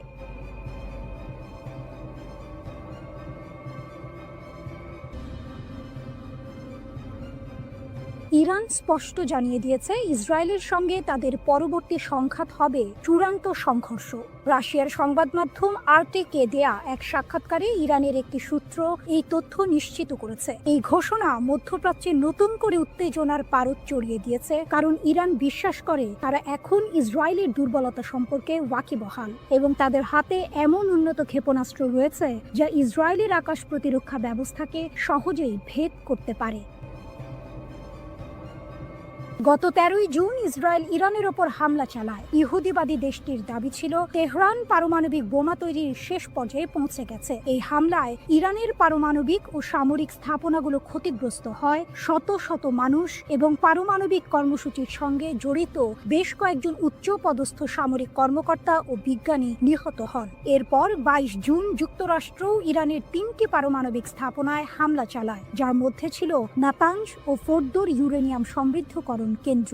ইরান স্পষ্ট জানিয়ে দিয়েছে, ইসরায়েলের সঙ্গে তাদের পরবর্তী সংঘাত হবে চূড়ান্ত সংঘর্ষ। রাশিয়ার সংবাদ মাধ্যম আরটিকে দেয়া এক সাক্ষাৎকারে ইরানের একটি সূত্র এই তথ্য নিশ্চিত করেছে। এই ঘোষণা মধ্যপ্রাচ্যে নতুন করে উত্তেজনার পারদ চড়িয়ে দিয়েছে, কারণ ইরান বিশ্বাস করে তারা এখন ইসরায়েলের দুর্বলতা সম্পর্কে ওয়াকিবহাল এবং তাদের হাতে এমন উন্নত ক্ষেপণাস্ত্র রয়েছে যা ইসরায়েলের আকাশ প্রতিরক্ষা ব্যবস্থাকে সহজেই ভেদ করতে পারে। গত 13 জুন ইসরায়েল ইরানের ওপর হামলা চালায়। ইহুদিবাদী দেশটির দাবি ছিল তেহরান পারমাণবিক বোমা তৈরির শেষ পর্যায়ে পৌঁছে গেছে। এই হামলায় ইরানের পারমাণবিক ও সামরিক স্থাপনাগুলো ক্ষতিগ্রস্ত হয়, শত শত মানুষ এবং পারমাণবিক কর্মসূচির সঙ্গে জড়িত বেশ কয়েকজন উচ্চ পদস্থ সামরিক কর্মকর্তা ও বিজ্ঞানী নিহত হন। এরপর 22 জুন যুক্তরাষ্ট্র ইরানের 3টি পারমাণবিক স্থাপনায় হামলা চালায়, যার মধ্যে ছিল নাতাঞ্জ ও ফোর্দোর ইউরেনিয়াম সমৃদ্ধকরণ কেন্দ্র।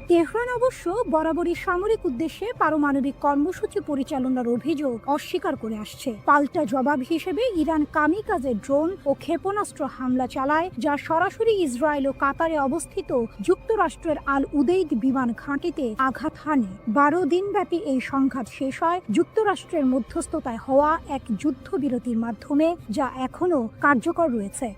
তেহরান অবশ্য বরাবরই সামরিক উদ্দেশ্যে পারমাণবিক কর্মসূচি পরিচালনার অভিযোগ অস্বীকার করে আসছে। পাল্টা জবাব হিসেবে ইরান কামিকাজে ড্রোন ও ক্ষেপণাস্ত্র হামলা চালায়, যা সরাসরি ইসরায়েল ও কাতারে অবস্থিত যুক্তরাষ্ট্রের আল উদেইদ বিমান ঘাঁটিতে আঘাত হানে। 12 দিনব্যাপী এই সংঘাত শেষ হয় যুক্তরাষ্ট্রের মধ্যস্থতায় হওয়া এক যুদ্ধবিরতির মাধ্যমে, যা এখনো কার্যকর রয়েছে।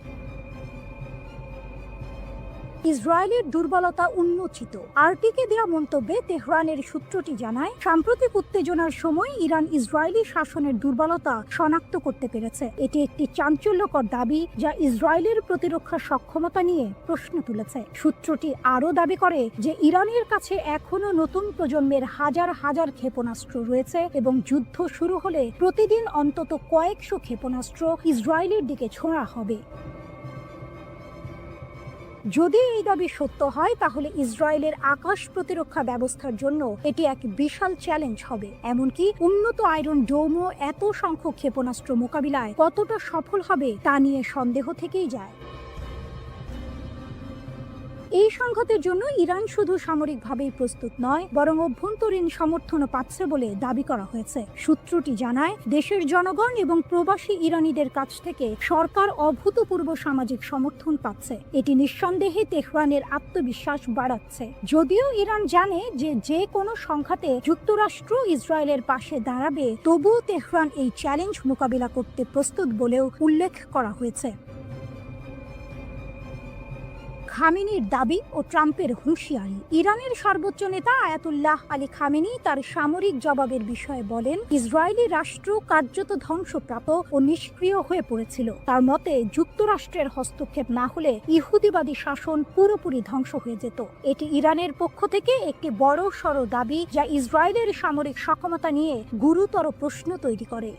ইসরায়েলের দুর্বলতা উন্মোচিত। আরটিকে দেয়া মন্তব্যে তেহরানের সূত্রটি জানায়, সাম্প্রতিক উত্তেজনার সময় ইরান ইসরায়েলি শাসনের দুর্বলতা শনাক্ত করতে পেরেছে। এটি একটি চাঞ্চল্যকর দাবি যা ইসরায়েলের প্রতিরক্ষা সক্ষমতা নিয়ে প্রশ্ন তুলেছে। সূত্রটি আরও দাবি করে যে ইরানের কাছে এখনো নতুন প্রজন্মের হাজার হাজার ক্ষেপণাস্ত্র রয়েছে এবং যুদ্ধ শুরু হলে প্রতিদিন অন্তত কয়েকশো ক্ষেপণাস্ত্র ইসরায়েলের দিকে ছোঁড়া হবে। যদি এই দাবি সত্য হয় তাহলে ইসরায়েলের আকাশ প্রতিরক্ষা ব্যবস্থার জন্য এটি এক বিশাল চ্যালেঞ্জ হবে। এমনকি উন্নত আয়রন ডোমও এত সংখ্যক ক্ষেপণাস্ত্র মোকাবিলায় কতটা সফল হবে তা নিয়ে সন্দেহ থেকেই যায়। এই সংঘাতের জন্য ইরান শুধু সামরিকভাবেই প্রস্তুত নয়, বরং অভ্যন্তরীণ সমর্থনও পাচ্ছে বলে দাবি করা হয়েছে। সূত্রটি জানায়, দেশের জনগণ এবং প্রবাসী ইরানিদের কাছ থেকে সরকার অভূতপূর্ব সামাজিক সমর্থন পাচ্ছে। এটি নিঃসন্দেহে তেহরানের আত্মবিশ্বাস বাড়াচ্ছে। যদিও ইরান জানে যে যে কোনো সংঘাতে যুক্তরাষ্ট্র ইসরায়েলের পাশে দাঁড়াবে, তবুও তেহরান এই চ্যালেঞ্জ মোকাবিলা করতে প্রস্তুত বলেও উল্লেখ করা হয়েছে। খামেনির দাবি ও ট্রাম্পের হুঁশিয়ারি। ইরানের সর্বোচ্চ নেতা আয়াতুল্লাহ আলী খামেনি তার সামরিক জবাবের বিষয়ে বলেন, ইসরায়েলি রাষ্ট্র কার্যত ধ্বংসপ্রাপ্ত ও নিষ্ক্রিয় হয়ে পড়েছিল। তার মতে, যুক্তরাষ্ট্রের হস্তক্ষেপ না হলে ইহুদিবাদী শাসন পুরোপুরি ধ্বংস হয়ে যেত। এটি ইরানের পক্ষ থেকে একটি বড় সড় দাবি, যা ইসরায়েলের সামরিক সক্ষমতা নিয়ে গুরুতর প্রশ্ন তৈরি করে।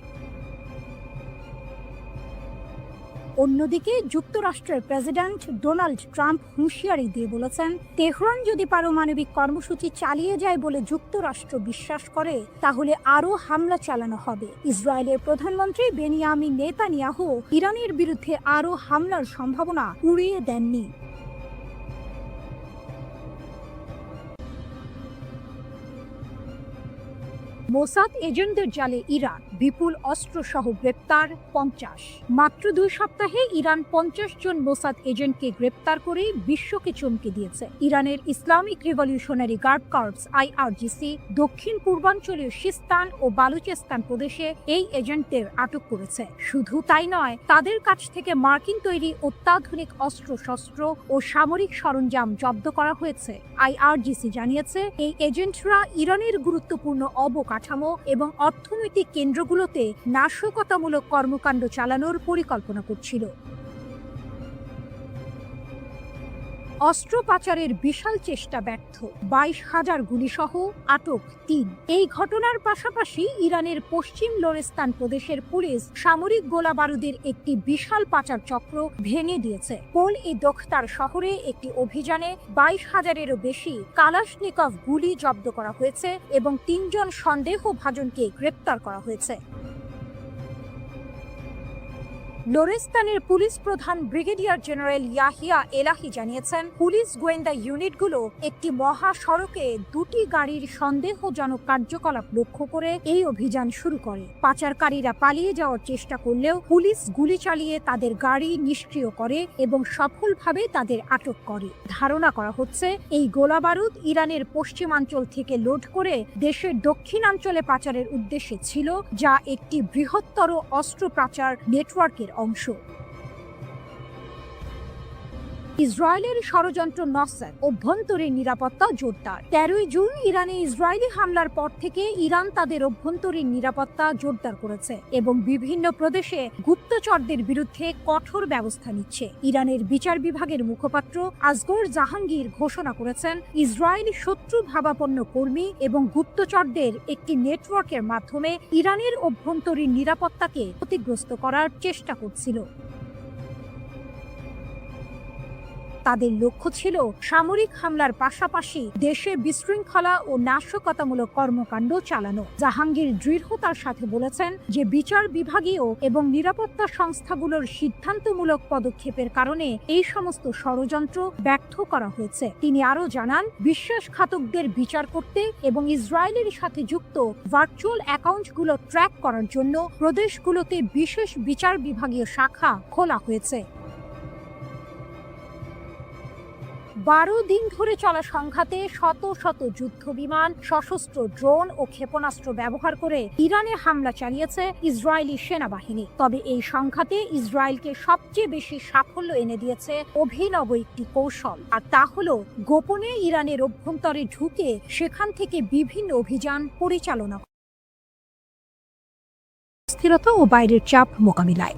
অন্যদিকে যুক্তরাষ্ট্রের প্রেসিডেন্ট ডোনাল্ড ট্রাম্প হুঁশিয়ারি দিয়ে বলেছেন, তেহরান যদি পারমাণবিক কর্মসূচি চালিয়ে যায় বলে যুক্তরাষ্ট্র বিশ্বাস করে, তাহলে আরও হামলা চালানো হবে। ইসরায়েলের প্রধানমন্ত্রী বেনিয়ামিন নেতানিয়াহু ইরানের বিরুদ্ধে আরও হামলার সম্ভাবনা উড়িয়ে দেননি। মোসাদ এজেন্টদের জালে ইরান, বিপুল অস্ত্রসহ গ্রেপ্তার 50। মাত্র 2 সপ্তাহে ইরান 50 জন মোসাদ এজেন্টকে গ্রেপ্তার করে বিশ্বকে চমকে দিয়েছে। ইরানের Islamic revolutionary guard corps IRGC দক্ষিণ পূর্বাঞ্চলীয় সিস্তান ও বালুচিস্তান প্রদেশে এই এজেন্টদের আটক করেছে। শুধু তাই নয়, তাদের কাছ থেকে মার্কিন তৈরি অত্যাধুনিক অস্ত্রশস্ত্র ও সামরিক সরঞ্জাম জব্দ করা হয়েছে। IRGC জানিয়েছে, এই এজেন্টরা ইরানের গুরুত্বপূর্ণ অবকাঠামো এবং অর্থনৈতিক কেন্দ্রগুলোতে নাশকতামূলক কর্মকাণ্ড চালানোর পরিকল্পনা করছিল। অস্ত্র পাচারের বিশাল চেষ্টা ব্যর্থ, 22,000 গুলিসহ আটক 3। এই ঘটনার পাশাপাশি ইরানের পশ্চিম লোরেস্তান প্রদেশের পুলিশ সামরিক গোলা বারুদের একটি বিশাল পাচার চক্র ভেঙে দিয়েছে। পোল-ই-দোখতার শহরে একটি অভিযানে 22,000-এরও বেশি কালাশনিকভ গুলি জব্দ করা হয়েছে এবং 3 জন সন্দেহভাজনকে গ্রেপ্তার করা হয়েছে। লোরেস্তানের পুলিশ প্রধান ব্রিগেডিয়ার জেনারেল ইয়াহিয়া এলাহি জানিয়েছেন, পুলিশ গোয়েন্দা ইউনিটগুলো একটি মহাসড়কে 2টি গাড়ির সন্দেহজনক কার্যকলাপ লক্ষ্য করে এই অভিযান শুরু করে। পাচারকারীরা পালিয়ে যাওয়ার চেষ্টা করলেও পুলিশ গুলি চালিয়ে তাদের গাড়ি নিষ্ক্রিয় করে এবং সফলভাবে তাদের আটক করে। ধারণা করা হচ্ছে, এই গোলাবারুদ ইরানের পশ্চিমাঞ্চল থেকে লোড করে দেশের দক্ষিণাঞ্চলে পাচারের উদ্দেশ্যে ছিল, যা একটি বৃহত্তর অস্ত্র পাচার নেটওয়ার্কের অংশ। ইসরায়েলের ষড়যন্ত্র নসর, অভ্যন্তরীণ নিরাপত্তা জোরদার। 13 জুন ইরানে ইসরায়েলি হামলার পর থেকে ইরান তাদের অভ্যন্তরীণ নিরাপত্তা জোরদার করেছে এবং বিভিন্ন প্রদেশে গুপ্তচরদের বিরুদ্ধে কঠোর ব্যবস্থা নিচ্ছে। ইরানের বিচার বিভাগের মুখপাত্র আসগর জাহাঙ্গীর ঘোষণা করেছেন, ইসরায়েলি শত্রু ভাবাপন্ন কর্মী এবং গুপ্তচরদের একটি নেটওয়ার্কের মাধ্যমে ইরানের অভ্যন্তরীণ নিরাপত্তাকে ক্ষতিগ্রস্ত করার চেষ্টা করছিল। তাদের লক্ষ্য ছিল সামরিক হামলার পাশাপাশি দেশে বিশৃঙ্খলা ও নাশকতামূলক কর্মকাণ্ড চালানো। জাহাঙ্গীর দৃঢ়তার সাথে বলেছেন যে বিচার বিভাগীয় এবং নিরাপত্তা সংস্থাগুলোর সিদ্ধান্তমূলক পদক্ষেপের কারণে এই সমস্ত ষড়যন্ত্র ব্যর্থ করা হয়েছে। তিনি আরও জানান, বিশ্বাসঘাতকদের বিচার করতে এবং ইসরায়েলের সাথে যুক্ত ভার্চুয়াল অ্যাকাউন্টগুলো ট্র্যাক করার জন্য প্রদেশগুলোতে বিশেষ বিচার বিভাগীয় শাখা খোলা হয়েছে। 12 দিন ধরে চলা সংঘাতে শত শত যুদ্ধ বিমান, সশস্ত্র ড্রোন ও ক্ষেপণাস্ত্র ব্যবহার করে ইরানে হামলা চালিয়েছে ইসরায়েলি সেনাবাহিনী। তবে এই সংঘাতে ইসরায়েলকে সবচেয়ে বেশি সাফল্য এনে দিয়েছে অভিনব একটি কৌশল, আর তা হলো গোপনে ইরানের অভ্যন্তরে ঢুকে সেখান থেকে বিভিন্ন অভিযান পরিচালনা, স্থিরতা ও বাইরের চাপ মোকাবিলায়।